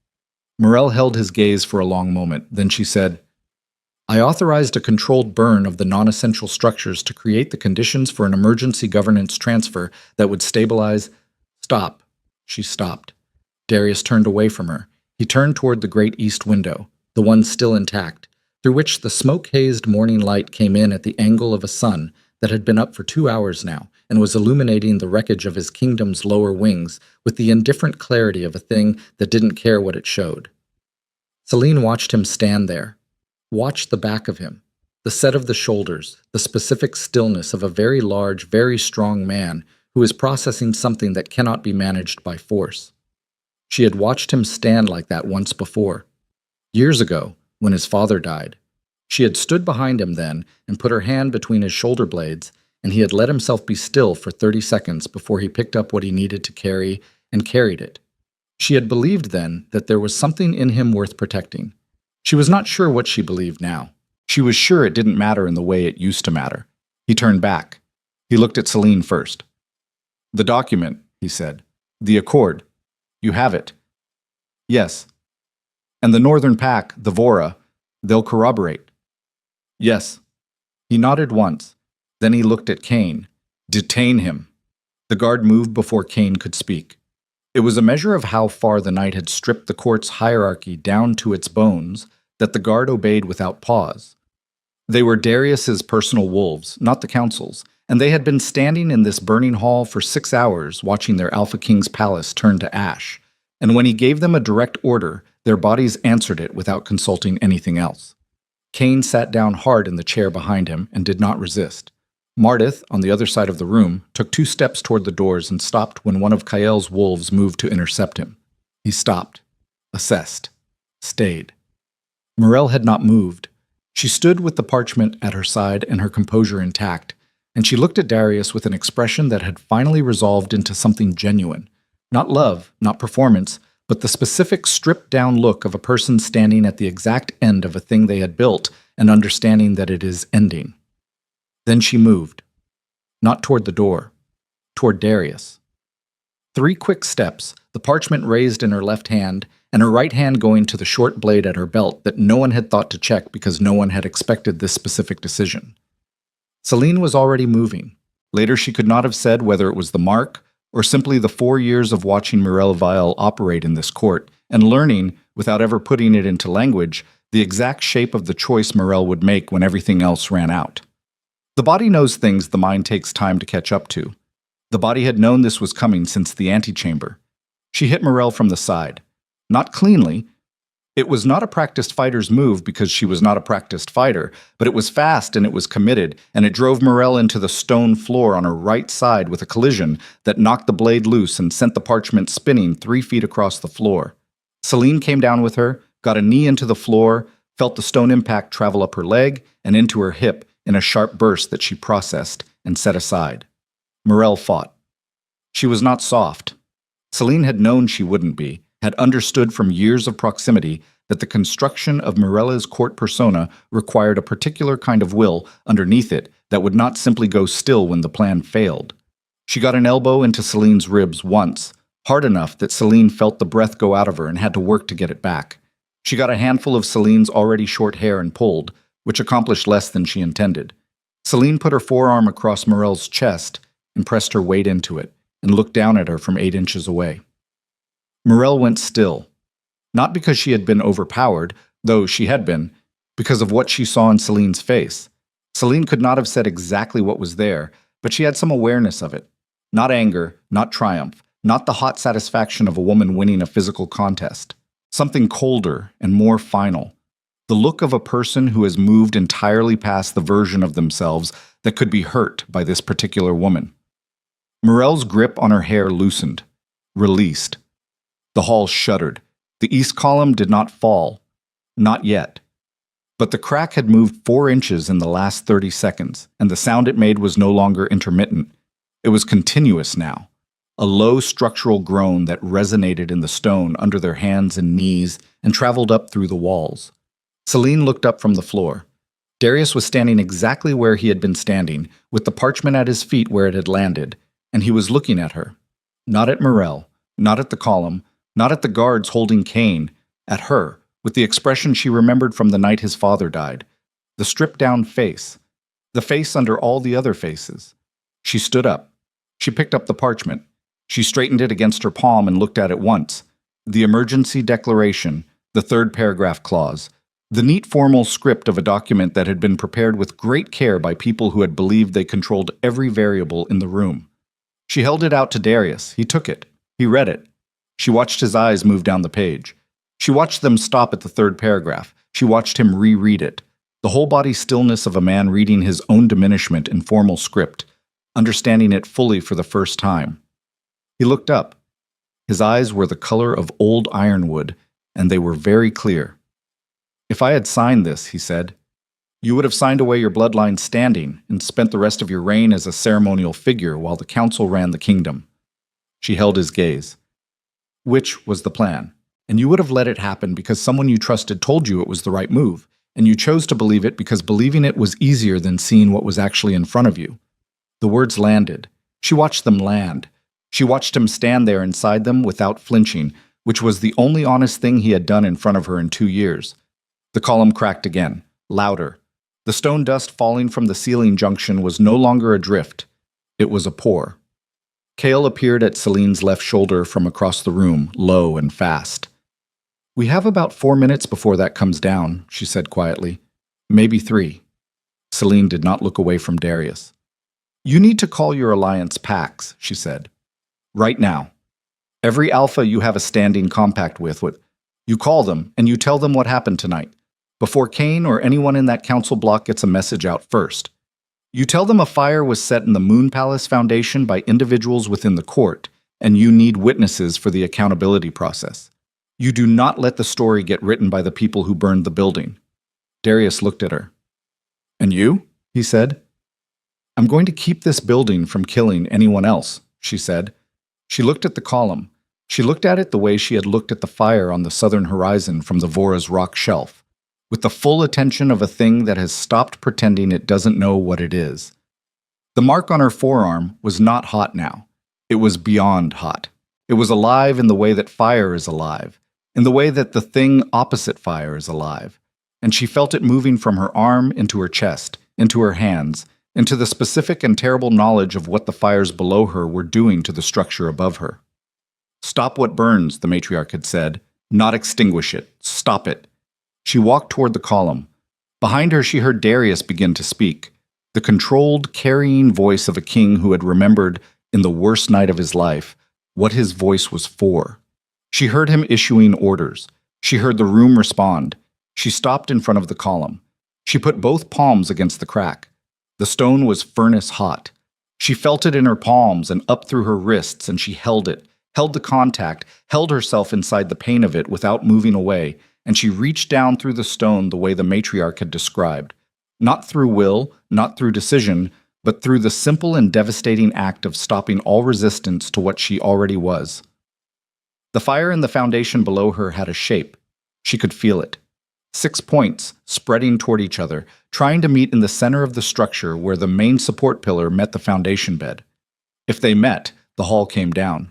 Speaker 1: Morel held his gaze for a long moment. Then she said, I authorized a controlled burn of the non-essential structures to create the conditions for an emergency governance transfer that would stabilize— Stop. She stopped. Darius turned away from her. He turned toward the great east window, the one still intact, through which the smoke-hazed morning light came in at the angle of a sun that had been up for 2 hours now and was illuminating the wreckage of his kingdom's lower wings with the indifferent clarity of a thing that didn't care what it showed. Celine watched him stand there. Watched the back of him, the set of the shoulders, the specific stillness of a very large, very strong man who is processing something that cannot be managed by force. She had watched him stand like that once before. Years ago, when his father died. She had stood behind him then and put her hand between his shoulder blades, and he had let himself be still for 30 seconds before he picked up what he needed to carry and carried it. She had believed then that there was something in him worth protecting. She was not sure what she believed now. She was sure it didn't matter in the way it used to matter. He turned back. He looked at Celine first. The document, he said. The accord. You have it. Yes. And the Northern Pack, the Vora, they'll corroborate. Yes. He nodded once. Then he looked at Kane. Detain him. The guard moved before Kane could speak. It was a measure of how far the night had stripped the court's hierarchy down to its bones that the guard obeyed without pause. They were Darius's personal wolves, not the council's, and they had been standing in this burning hall for 6 hours watching their Alpha King's palace turn to ash, and when he gave them a direct order, their bodies answered it without consulting anything else. Kane sat down hard in the chair behind him and did not resist. Mardith, on the other side of the room, took 2 steps toward the doors and stopped when one of Kael's wolves moved to intercept him. He stopped, assessed, stayed. Morel had not moved. She stood with the parchment at her side and her composure intact, and she looked at Darius with an expression that had finally resolved into something genuine. Not love, not performance, but the specific stripped-down look of a person standing at the exact end of a thing they had built and understanding that it is ending. Then she moved. Not toward the door. Toward Darius. 3 quick steps, the parchment raised in her left hand, and her right hand going to the short blade at her belt that no one had thought to check because no one had expected this specific decision. Celine was already moving. Later she could not have said whether it was the mark or simply the 4 years of watching Mirelle Vial operate in this court and learning, without ever putting it into language, the exact shape of the choice Mirelle would make when everything else ran out. The body knows things the mind takes time to catch up to. The body had known this was coming since the antechamber. She hit Mirelle from the side. Not cleanly. It was not a practiced fighter's move because she was not a practiced fighter, but it was fast and it was committed, and it drove Mirelle into the stone floor on her right side with a collision that knocked the blade loose and sent the parchment spinning 3 feet across the floor. Celine came down with her, got a knee into the floor, felt the stone impact travel up her leg and into her hip in a sharp burst that she processed and set aside. Mirelle fought. She was not soft. Celine had known she wouldn't be, had understood from years of proximity that the construction of Mirella's court persona required a particular kind of will underneath it that would not simply go still when the plan failed. She got an elbow into Celine's ribs once, hard enough that Celine felt the breath go out of her and had to work to get it back. She got a handful of Celine's already short hair and pulled, which accomplished less than she intended. Celine put her forearm across Mirelle's chest and pressed her weight into it, and looked down at her from 8 inches away. Mirelle went still, not because she had been overpowered, though she had been, because of what she saw in Celine's face. Celine could not have said exactly what was there, but she had some awareness of it. Not anger, not triumph, not the hot satisfaction of a woman winning a physical contest. Something colder and more final. The look of a person who has moved entirely past the version of themselves that could be hurt by this particular woman. Mirelle's grip on her hair loosened, released. The hall shuddered. The east column did not fall. Not yet. But the crack had moved 4 inches in the last 30 seconds, and the sound it made was no longer intermittent. It was continuous now. A low structural groan that resonated in the stone under their hands and knees and traveled up through the walls. Celine looked up from the floor. Darius was standing exactly where he had been standing, with the parchment at his feet where it had landed, and he was looking at her. Not at Mirelle, not at the column, not at the guards holding Cain, at her, with the expression she remembered from the night his father died. The stripped-down face. The face under all the other faces. She stood up. She picked up the parchment. She straightened it against her palm and looked at it once. The emergency declaration, the 3rd paragraph clause. The neat formal script of a document that had been prepared with great care by people who had believed they controlled every variable in the room. She held it out to Darius. He took it. He read it. She watched his eyes move down the page. She watched them stop at the 3rd paragraph. She watched him reread it. The whole-body stillness of a man reading his own diminishment in formal script, understanding it fully for the first time. He looked up. His eyes were the color of old ironwood, and they were very clear. "If I had signed this," he said, "you would have signed away your bloodline standing and spent the rest of your reign as a ceremonial figure while the council ran the kingdom." She held his gaze. "Which was the plan, and you would have let it happen because someone you trusted told you it was the right move, and you chose to believe it because believing it was easier than seeing what was actually in front of you." The words landed. She watched them land. She watched him stand there inside them without flinching, which was the only honest thing he had done in front of her in 2 years. The column cracked again, louder. The stone dust falling from the ceiling junction was no longer a drift. It was a pour. Cale appeared at Celine's left shoulder from across the room, low and fast. "We have about 4 minutes before that comes down," she said quietly. "Maybe 3. Celine did not look away from Darius. "You need to call your alliance pacts," she said. "Right now. Every alpha you have a standing compact with, you call them and you tell them what happened tonight, before Cain or anyone in that council block gets a message out first. You tell them a fire was set in the Moon Palace Foundation by individuals within the court, and you need witnesses for the accountability process. You do not let the story get written by the people who burned the building." Darius looked at her. "And you?" he said. "I'm going to keep this building from killing anyone else," she said. She looked at the column. She looked at it the way she had looked at the fire on the southern horizon from the Vora's rock shelf, with the full attention of a thing that has stopped pretending it doesn't know what it is. The mark on her forearm was not hot now. It was beyond hot. It was alive in the way that fire is alive, in the way that the thing opposite fire is alive. And she felt it moving from her arm into her chest, into her hands, into the specific and terrible knowledge of what the fires below her were doing to the structure above her. "Stop what burns," the matriarch had said. "Not extinguish it. Stop it." She walked toward the column. Behind her she heard Darius begin to speak, the controlled, carrying voice of a king who had remembered, in the worst night of his life, what his voice was for. She heard him issuing orders. She heard the room respond. She stopped in front of the column. She put both palms against the crack. The stone was furnace hot. She felt it in her palms and up through her wrists, and she held it, held the contact, held herself inside the pain of it without moving away, and she reached down through the stone the way the matriarch had described. Not through will, not through decision, but through the simple and devastating act of stopping all resistance to what she already was. The fire in the foundation below her had a shape. She could feel it. 6 points, spreading toward each other, trying to meet in the center of the structure where the main support pillar met the foundation bed. If they met, the hall came down.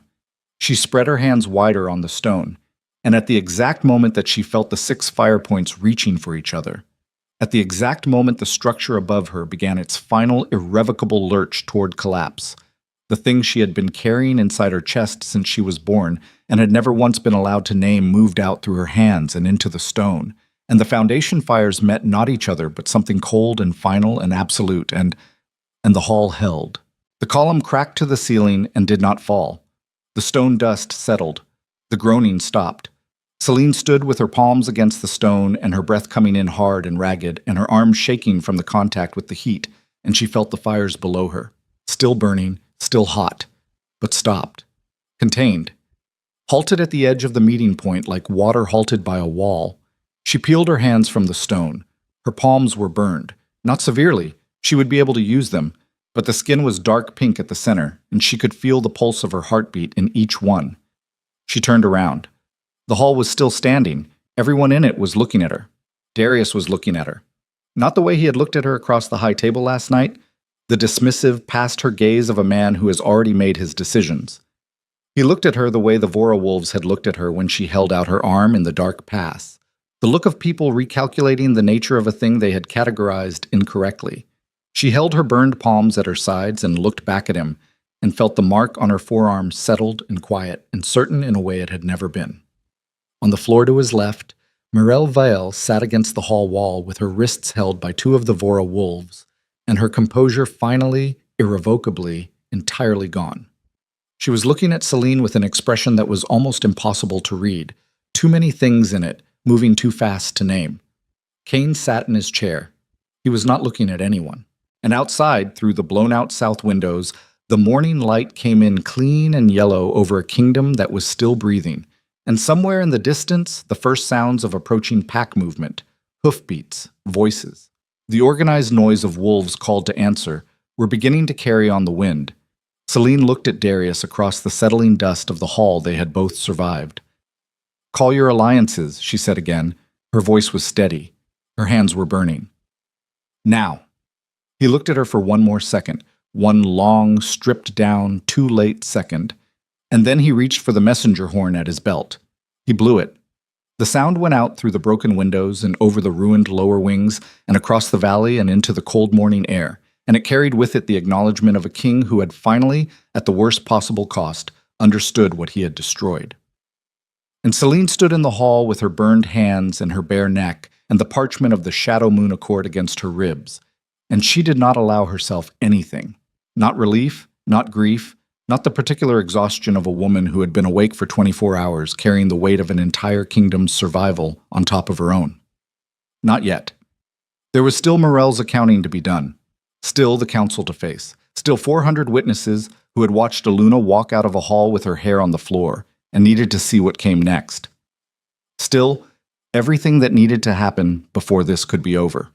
Speaker 1: She spread her hands wider on the stone, and at the exact moment that she felt the 6 fire points reaching for each other, at the exact moment the structure above her began its final irrevocable lurch toward collapse, the thing she had been carrying inside her chest since she was born and had never once been allowed to name moved out through her hands and into the stone, and the foundation fires met not each other but something cold and final and absolute, and the hall held. The column cracked to the ceiling and did not fall. The stone dust settled. The groaning stopped. Celine stood with her palms against the stone and her breath coming in hard and ragged and her arms shaking from the contact with the heat, and she felt the fires below her, still burning, still hot, but stopped, contained, halted at the edge of the meeting point like water halted by a wall. She peeled her hands from the stone. Her palms were burned. Not severely. She would be able to use them, but the skin was dark pink at the center, and she could feel the pulse of her heartbeat in each one. She turned around. The hall was still standing. Everyone in it was looking at her. Darius was looking at her. Not the way he had looked at her across the high table last night, the dismissive, past her gaze of a man who has already made his decisions. He looked at her the way the Vora wolves had looked at her when she held out her arm in the dark pass. The look of people recalculating the nature of a thing they had categorized incorrectly. She held her burned palms at her sides and looked back at him, and felt the mark on her forearm settled and quiet and certain in a way it had never been. On the floor to his left, Mirelle Vael sat against the hall wall with her wrists held by 2 of the Vora wolves, and her composure finally, irrevocably, entirely gone. She was looking at Celine with an expression that was almost impossible to read, too many things in it, moving too fast to name. Kane sat in his chair. He was not looking at anyone. And outside, through the blown-out south windows, the morning light came in clean and yellow over a kingdom that was still breathing, and somewhere in the distance, the first sounds of approaching pack movement, hoofbeats, voices. The organized noise of wolves called to answer were beginning to carry on the wind. Celine looked at Darius across the settling dust of the hall they had both survived. "Call your alliances," she said again. Her voice was steady. Her hands were burning. "Now." He looked at her for one more second, one long, stripped-down, too-late second, and then he reached for the messenger horn at his belt. He blew it. The sound went out through the broken windows and over the ruined lower wings and across the valley and into the cold morning air, and it carried with it the acknowledgement of a king who had finally, at the worst possible cost, understood what he had destroyed. And Celine stood in the hall with her burned hands and her bare neck and the parchment of the Shadow Moon Accord against her ribs, and she did not allow herself anything. Not relief, not grief, not the particular exhaustion of a woman who had been awake for 24 hours carrying the weight of an entire kingdom's survival on top of her own. Not yet. There was still Morel's accounting to be done. Still the council to face. Still 400 witnesses who had watched Aluna walk out of a hall with her hair on the floor and needed to see what came next. Still, everything that needed to happen before this could be over.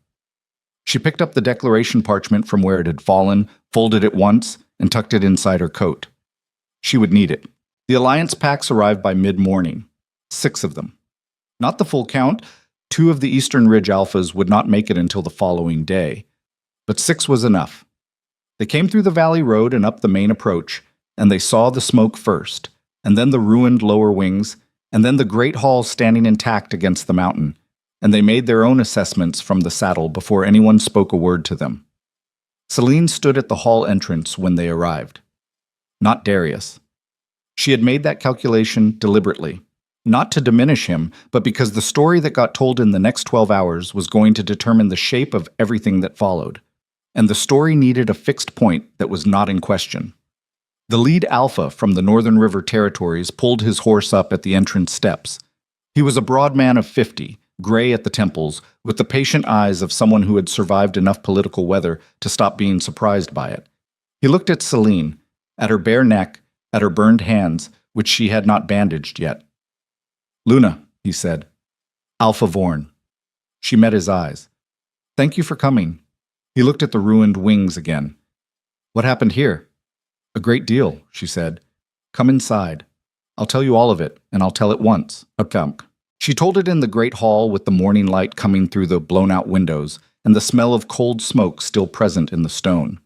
Speaker 1: She picked up the declaration parchment from where it had fallen, folded it once, and tucked it inside her coat. She would need it. The Alliance packs arrived by mid-morning. 6 of them. Not the full count. 2 of the Eastern Ridge Alphas would not make it until the following day. But 6 was enough. They came through the valley road and up the main approach, and they saw the smoke first, and then the ruined lower wings, and then the great hall standing intact against the mountain, and they made their own assessments from the saddle before anyone spoke a word to them. Selene stood at the hall entrance when they arrived. Not Darius. She had made that calculation deliberately, not to diminish him, but because the story that got told in the next 12 hours was going to determine the shape of everything that followed, and the story needed a fixed point that was not in question. The lead alpha from the Northern River Territories pulled his horse up at the entrance steps. He was a broad man of 50, gray at the temples, with the patient eyes of someone who had survived enough political weather to stop being surprised by it. He looked at Selene, at her bare neck, at her burned hands, which she had not bandaged yet. "Luna," he said. "Alpha Vorn." She met his eyes. "Thank you for coming." He looked at the ruined wings again. "What happened here?" "A great deal," she said. "Come inside. I'll tell you all of it, and I'll tell it once. Come." She told it in the great hall with the morning light coming through the blown-out windows and the smell of cold smoke still present in the stone.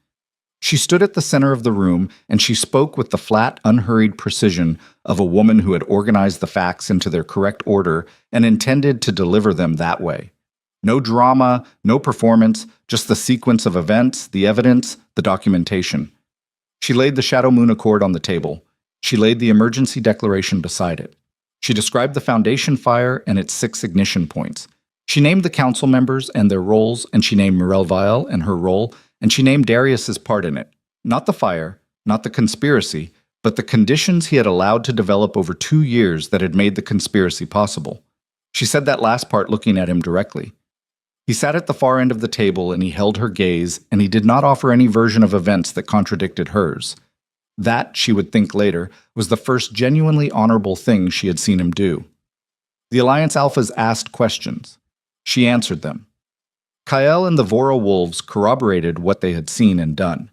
Speaker 1: She stood at the center of the room, and she spoke with the flat, unhurried precision of a woman who had organized the facts into their correct order and intended to deliver them that way. No drama, no performance, just the sequence of events, the evidence, the documentation. She laid the Shadow Moon Accord on the table. She laid the emergency declaration beside it. She described the Foundation fire and its 6 ignition points. She named the council members and their roles, and she named Morel Vial and her role, and she named Darius's part in it. Not the fire, not the conspiracy, but the conditions he had allowed to develop over 2 years that had made the conspiracy possible. She said that last part looking at him directly. He sat at the far end of the table and he held her gaze, and he did not offer any version of events that contradicted hers. That, she would think later, was the first genuinely honorable thing she had seen him do. The Alliance Alphas asked questions. She answered them. Kyle and the Vora wolves corroborated what they had seen and done.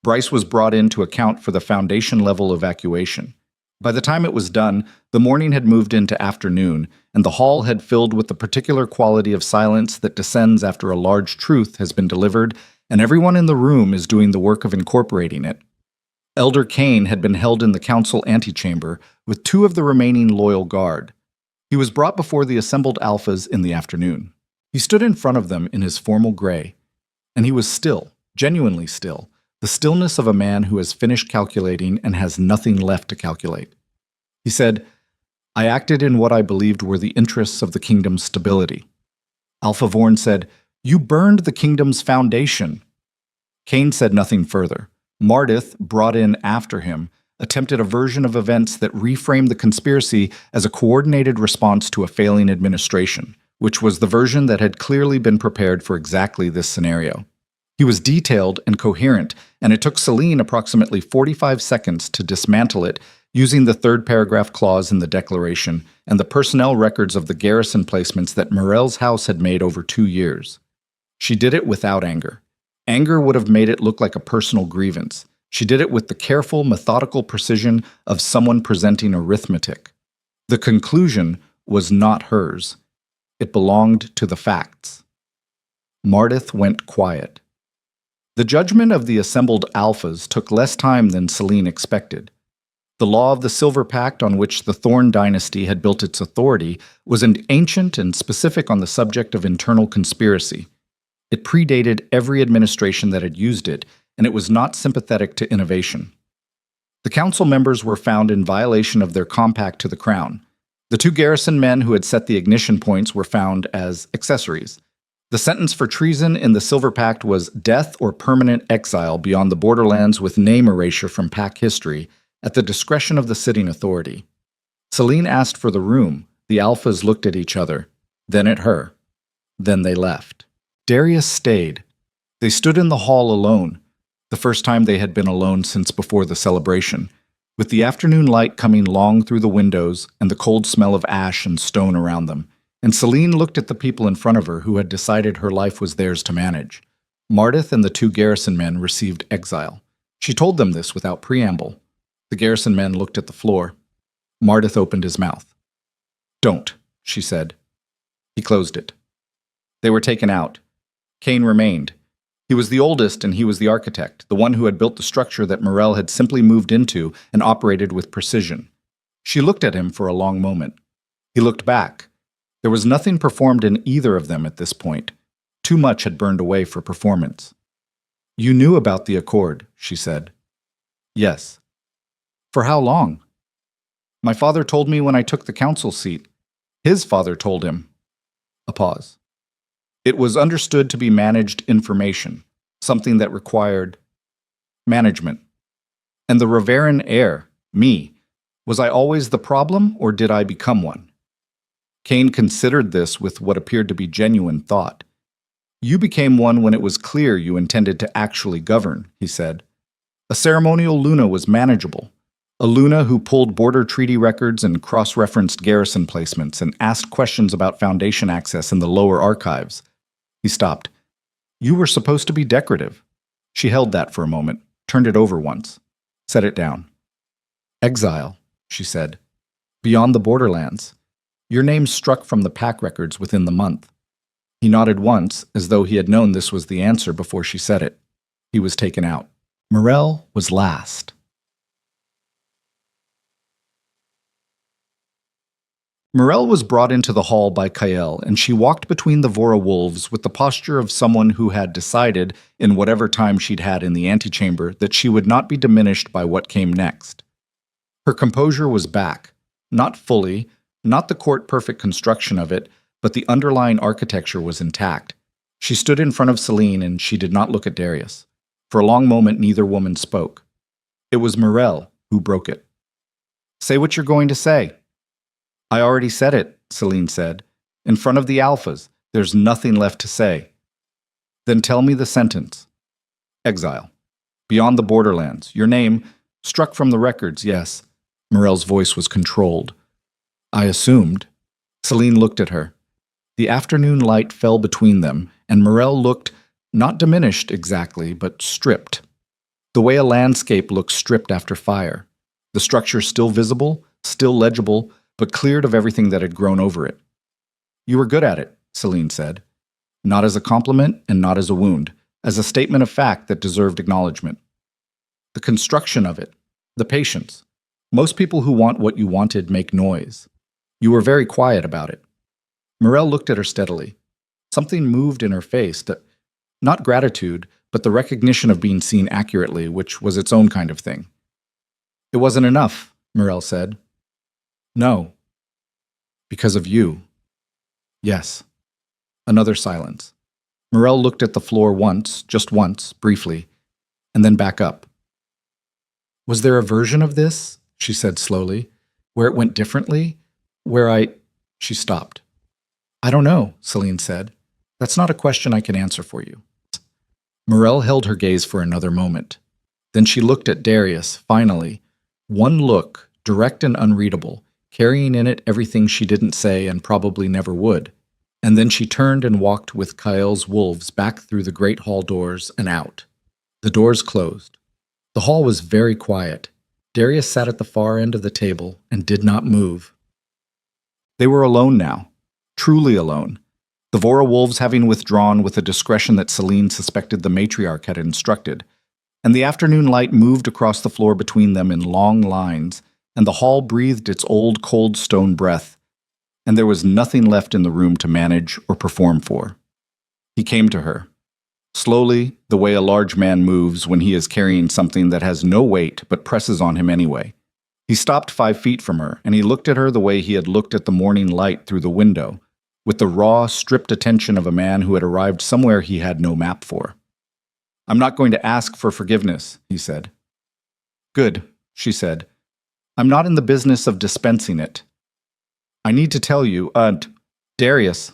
Speaker 1: Bryce was brought in to account for the Foundation-level evacuation. By the time it was done, the morning had moved into afternoon, and the hall had filled with the particular quality of silence that descends after a large truth has been delivered, and everyone in the room is doing the work of incorporating it. Elder Kane had been held in the council antechamber with 2 of the remaining loyal guard. He was brought before the assembled alphas in the afternoon. He stood in front of them in his formal gray, and he was still, genuinely still, the stillness of a man who has finished calculating and has nothing left to calculate. He said, "I acted in what I believed were the interests of the kingdom's stability." Alpha Vorn said, "You burned the kingdom's foundation." Kane said nothing further. Mardith, brought in after him, attempted a version of events that reframed the conspiracy as a coordinated response to a failing administration, which was the version that had clearly been prepared for exactly this scenario. He was detailed and coherent, and it took Selene approximately 45 seconds to dismantle it using the third paragraph clause in the declaration and the personnel records of the garrison placements that Morel's house had made over 2 years. She did it without anger. Anger would have made it look like a personal grievance. She did it with the careful, methodical precision of someone presenting arithmetic. The conclusion was not hers. It belonged to the facts. Mardith went quiet. The judgment of the assembled alphas took less time than Selene expected. The law of the Silver Pact on which the Thorn dynasty had built its authority was ancient and specific on the subject of internal conspiracy. It predated every administration that had used it, and it was not sympathetic to innovation. The council members were found in violation of their compact to the crown. The 2 garrison men who had set the ignition points were found as accessories. The sentence for treason in the Silver Pact was death or permanent exile beyond the borderlands with name erasure from Pact history at the discretion of the sitting authority. Selene asked for the room. The alphas looked at each other, then at her. Then they left. Darius stayed. They stood in the hall alone, the first time they had been alone since before the celebration, with the afternoon light coming long through the windows and the cold smell of ash and stone around them. And Selene looked at the people in front of her who had decided her life was theirs to manage. Mardith and the 2 garrison men received exile. She told them this without preamble. The garrison men looked at the floor. Mardith opened his mouth. "Don't," she said. He closed it. They were taken out. Kane remained. He was the oldest and he was the architect, the one who had built the structure that Morel had simply moved into and operated with precision. She looked at him for a long moment. He looked back. There was nothing performed in either of them at this point. Too much had burned away for performance. "You knew about the accord," she said. "Yes." "For how long?" "My father told me when I took the council seat. His father told him." A pause. "It was understood to be managed information, something that required management. And the Reveran heir, me, was I always the problem or did I become one?" Kane considered this with what appeared to be genuine thought. "You became one when it was clear you intended to actually govern," he said. "A ceremonial Luna was manageable. A Luna who pulled border treaty records and cross-referenced garrison placements and asked questions about Foundation access in the lower archives." He stopped. "You were supposed to be decorative." She held that for a moment, turned it over once, set it down. "Exile," she said. "Beyond the borderlands. Your name struck from the pack records within the month." He nodded once, as though he had known this was the answer before she said it. He was taken out. Morel was last. Morel was brought into the hall by Kael, and she walked between the Vora wolves with the posture of someone who had decided, in whatever time she'd had in the antechamber, that she would not be diminished by what came next. Her composure was back, not fully, not the court-perfect construction of it, but the underlying architecture was intact. She stood in front of Celine, and she did not look at Darius. For a long moment, neither woman spoke. It was Morel who broke it. "Say what you're going to say." "I already said it," Celine said. "In front of the Alphas. There's nothing left to say." "Then tell me the sentence." "Exile. Beyond the borderlands. Your name, struck from the records, yes." Morel's voice was controlled. "I assumed." Celine looked at her. The afternoon light fell between them, and Morel looked, not diminished exactly, but stripped. The way a landscape looks stripped after fire. The structure still visible, still legible, but cleared of everything that had grown over it. "You were good at it," Celine said. Not as a compliment and not as a wound, as a statement of fact that deserved acknowledgement. "The construction of it, the patience. Most people who want what you wanted make noise. You were very quiet about it." Morel looked at her steadily. Something moved in her face, not gratitude, but the recognition of being seen accurately, which was its own kind of thing. "It wasn't enough," Morel said. "No." "Because of you." "Yes." Another silence. Morel looked at the floor once, just once, briefly, and then back up. "Was there a version of this," she said slowly, "where it went differently? Where I—" She stopped. "I don't know," Celine said. "That's not a question I can answer for you." Morel held her gaze for another moment. Then she looked at Darius, finally. One look, direct and unreadable, carrying in it everything she didn't say and probably never would. And then she turned and walked with Kael's wolves back through the great hall doors and out. The doors closed. The hall was very quiet. Darius sat at the far end of the table and did not move. They were alone now, truly alone, the Vora wolves having withdrawn with a discretion that Celine suspected the matriarch had instructed, and the afternoon light moved across the floor between them in long lines, and the hall breathed its old cold stone breath, and there was nothing left in the room to manage or perform for. He came to her. Slowly, the way a large man moves when he is carrying something that has no weight but presses on him anyway. He stopped 5 feet from her, and he looked at her the way he had looked at the morning light through the window, with the raw, stripped attention of a man who had arrived somewhere he had no map for. "I'm not going to ask for forgiveness," he said. "Good," she said. "I'm not in the business of dispensing it. I need to tell you, Darius."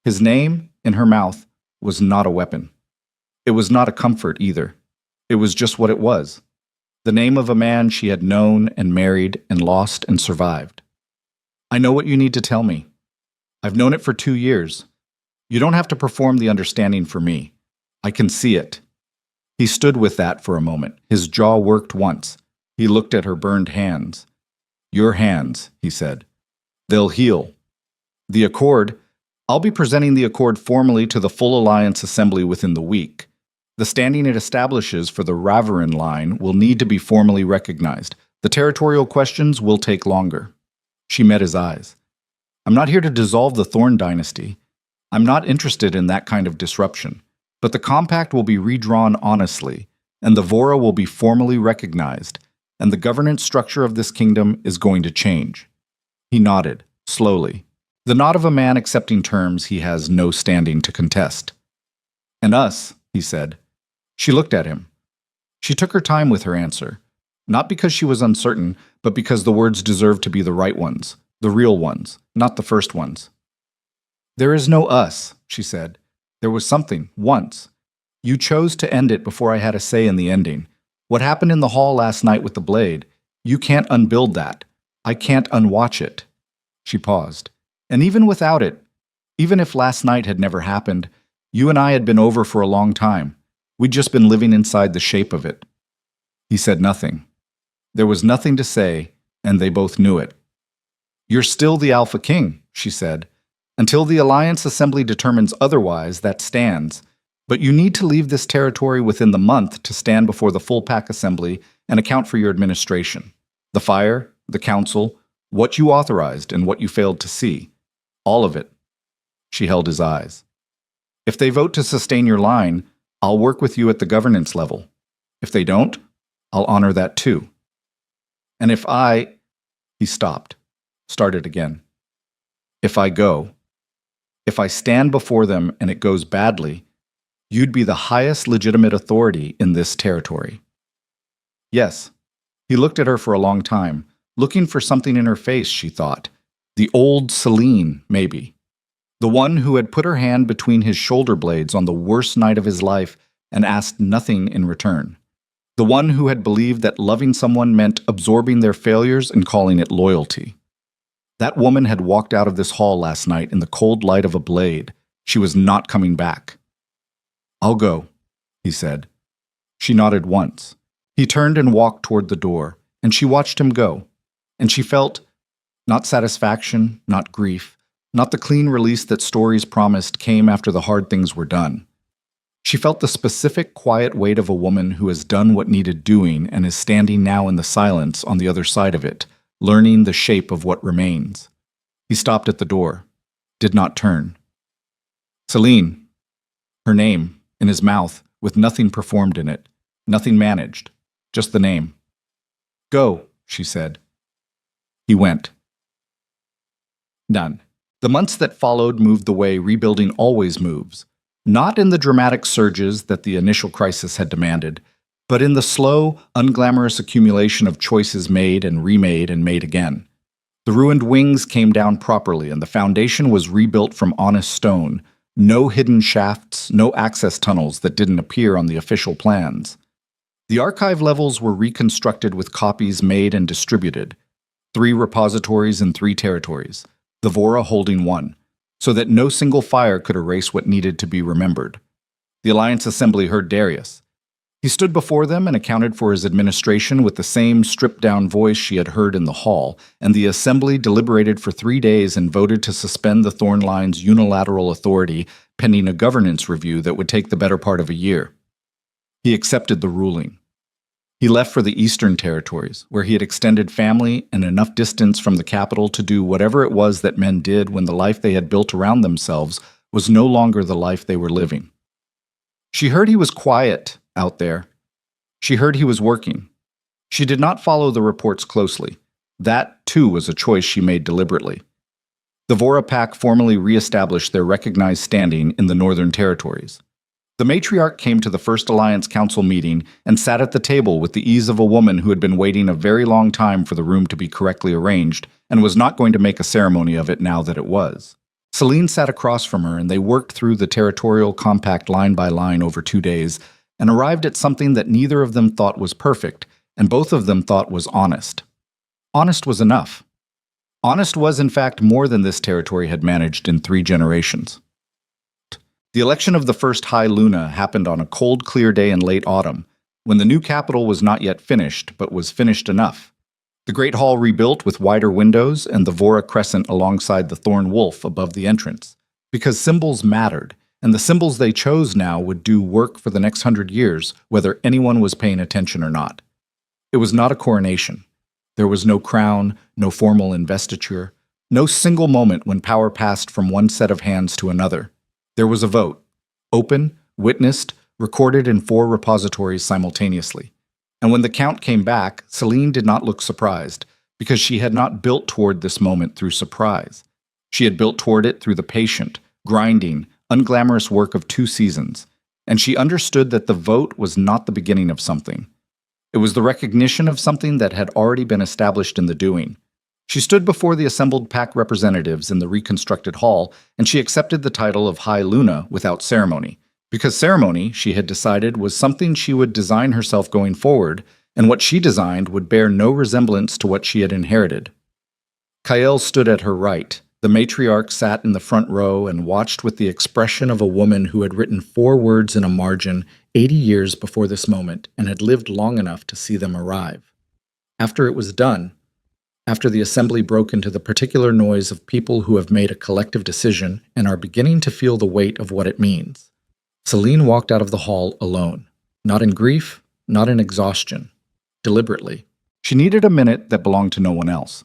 Speaker 1: His name, in her mouth, was not a weapon. It was not a comfort either. It was just what it was. The name of a man she had known and married and lost and survived. "I know what you need to tell me. I've known it for 2 years. You don't have to perform the understanding for me. I can see it." He stood with that for a moment. His jaw worked once. He looked at her burned hands. Your hands, he said. They'll heal. The Accord, I'll be presenting the Accord formally to the full Alliance Assembly within the week. The standing it establishes for the Ravarin line will need to be formally recognized. The territorial questions will take longer. She met his eyes. I'm not here to dissolve the Thorn dynasty. I'm not interested in that kind of disruption. But the compact will be redrawn honestly, and the Vora will be formally recognized, and the governance structure of this kingdom is going to change. He nodded, slowly. The nod of a man accepting terms he has no standing to contest. And us, he said. She looked at him. She took her time with her answer, not because she was uncertain, but because the words deserved to be the right ones, the real ones, not the first ones. There is no us, she said. There was something, once. You chose to end it before I had a say in the ending. What happened in the hall last night with the blade, you can't unbuild that. I can't unwatch it. She paused. And even without it, even if last night had never happened, you and I had been over for a long time. We'd just been living inside the shape of it. He said nothing. There was nothing to say, and they both knew it. You're still the Alpha King, she said. Until the Alliance Assembly determines otherwise, that stands. But you need to leave this territory within the month to stand before the full pack assembly and account for your administration. The fire, the council, what you authorized and what you failed to see. All of it. She held his eyes. If they vote to sustain your line, I'll work with you at the governance level. If they don't, I'll honor that too. And if he stopped, started again. If I go, if I stand before them and it goes badly, you'd be the highest legitimate authority in this territory. Yes. He looked at her for a long time, looking for something in her face, she thought. The old Selene, maybe. The one who had put her hand between his shoulder blades on the worst night of his life and asked nothing in return. The one who had believed that loving someone meant absorbing their failures and calling it loyalty. That woman had walked out of this hall last night in the cold light of a blade. She was not coming back. I'll go, he said. She nodded once. He turned and walked toward the door, and she watched him go. And she felt, not satisfaction, not grief, not the clean release that stories promised came after the hard things were done. She felt the specific, quiet weight of a woman who has done what needed doing and is standing now in the silence on the other side of it, learning the shape of what remains. He stopped at the door, did not turn. Selene, her name, in his mouth, with nothing performed in it, nothing managed, just the name. Go, she said. He went. Done. The months that followed moved the way rebuilding always moves, not in the dramatic surges that the initial crisis had demanded, but in the slow, unglamorous accumulation of choices made and made again. The ruined wings came down properly, and the foundation was rebuilt from honest stone. No hidden shafts, no access tunnels that didn't appear on the official plans. The archive levels were reconstructed with copies made and distributed. 3 repositories in 3 territories, the Vora holding 1, so that no single fire could erase what needed to be remembered. The Alliance Assembly heard Darius. He stood before them and accounted for his administration with the same stripped-down voice she had heard in the hall, and the Assembly deliberated for 3 days and voted to suspend the Thorn Line's unilateral authority pending a governance review that would take the better part of a year. He accepted the ruling. He left for the Eastern Territories, where he had extended family and enough distance from the capital to do whatever it was that men did when the life they had built around themselves was no longer the life they were living. She heard he was quiet out there. She heard he was working. She did not follow the reports closely. That, too, was a choice she made deliberately. The Vora Pack formally re-established their recognized standing in the Northern Territories. The matriarch came to the First Alliance Council meeting and sat at the table with the ease of a woman who had been waiting a very long time for the room to be correctly arranged and was not going to make a ceremony of it now that it was. Selene sat across from her, and they worked through the territorial compact line by line over 2 days and arrived at something that neither of them thought was perfect, and both of them thought was honest. Honest was enough. Honest was, in fact, more than this territory had managed in 3 generations. The election of the first High Luna happened on a cold, clear day in late autumn, when the new capital was not yet finished, but was finished enough. The great hall rebuilt with wider windows and the Vora crescent alongside the thorn wolf above the entrance, because symbols mattered, and the symbols they chose now would do work for the next 100 years, whether anyone was paying attention or not. It was not a coronation. There was no crown, no formal investiture, no single moment when power passed from one set of hands to another. There was a vote, open, witnessed, recorded in 4 repositories simultaneously. And when the count came back, Celine did not look surprised, because she had not built toward this moment through surprise. She had built toward it through the patient, grinding, unglamorous work of 2 seasons, and she understood that the vote was not the beginning of something. It was the recognition of something that had already been established in the doing. She stood before the assembled pack representatives in the reconstructed hall, and she accepted the title of High Luna without ceremony, because ceremony, she had decided, was something she would design herself going forward, and what she designed would bear no resemblance to what she had inherited. Kael stood at her right. The matriarch sat in the front row and watched with the expression of a woman who had written 4 words in a margin 80 years before this moment and had lived long enough to see them arrive. After it was done, after the assembly broke into the particular noise of people who have made a collective decision and are beginning to feel the weight of what it means, Celine walked out of the hall alone, not in grief, not in exhaustion, deliberately. She needed a minute that belonged to no one else.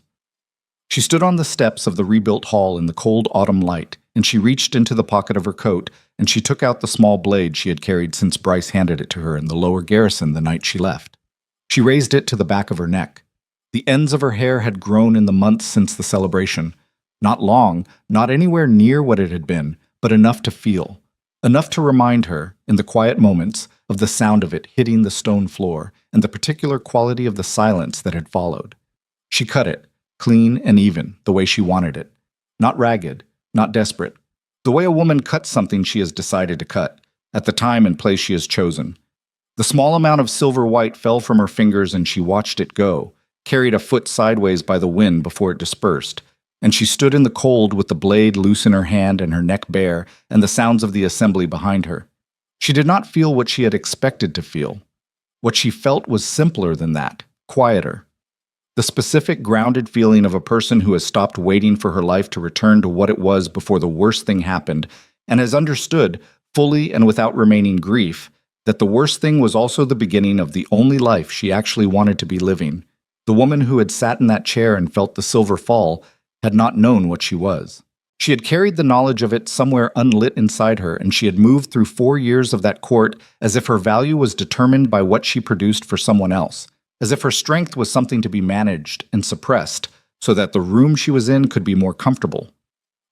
Speaker 1: She stood on the steps of the rebuilt hall in the cold autumn light, and she reached into the pocket of her coat, and she took out the small blade she had carried since Bryce handed it to her in the lower garrison the night she left. She raised it to the back of her neck. The ends of her hair had grown in the months since the celebration. Not long, not anywhere near what it had been, but enough to feel. Enough to remind her, in the quiet moments, of the sound of it hitting the stone floor and the particular quality of the silence that had followed. She cut it, clean and even, the way she wanted it. Not ragged, not desperate. The way a woman cuts something she has decided to cut, at the time and place she has chosen. The small amount of silver white fell from her fingers and she watched it go, carried a foot sideways by the wind before it dispersed, and she stood in the cold with the blade loose in her hand and her neck bare and the sounds of the assembly behind her. She did not feel what she had expected to feel. What she felt was simpler than that, quieter. The specific, grounded feeling of a person who has stopped waiting for her life to return to what it was before the worst thing happened, and has understood, fully and without remaining grief, that the worst thing was also the beginning of the only life she actually wanted to be living. The woman who had sat in that chair and felt the silver fall had not known what she was. She had carried the knowledge of it somewhere unlit inside her, and she had moved through 4 years of that court as if her value was determined by what she produced for someone else, as if her strength was something to be managed and suppressed so that the room she was in could be more comfortable.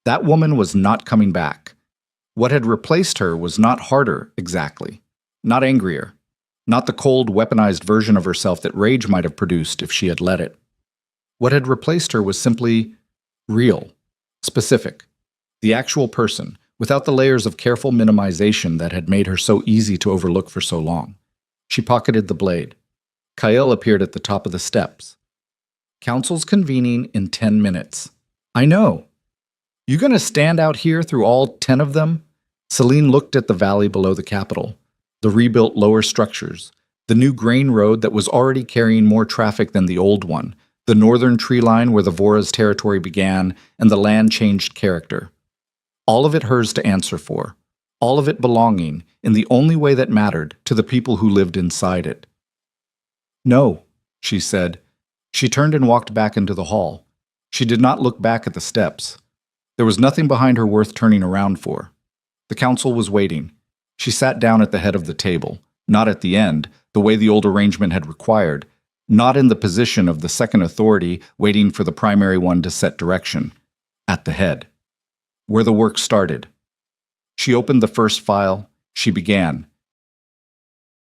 Speaker 1: That woman was not coming back. What had replaced her was not harder, exactly, not angrier, not the cold, weaponized version of herself that rage might have produced if she had let it. What had replaced her was simply real, specific, the actual person, without the layers of careful minimization that had made her so easy to overlook for so long. She pocketed the blade. Kael appeared at the top of the steps. Council's convening in 10 minutes. I know. You gonna stand out here through all 10 of them? Celine looked at the valley below the capital, the rebuilt lower structures, the new grain road that was already carrying more traffic than the old one, the northern tree line where the Vora's territory began, and the land changed character. All of it hers to answer for, all of it belonging, in the only way that mattered, to the people who lived inside it. No, she said. She turned and walked back into the hall. She did not look back at the steps. There was nothing behind her worth turning around for. The council was waiting. She sat down at the head of the table, not at the end, the way the old arrangement had required, not in the position of the second authority waiting for the primary one to set direction, at the head, where the work started. She opened the first file. She began,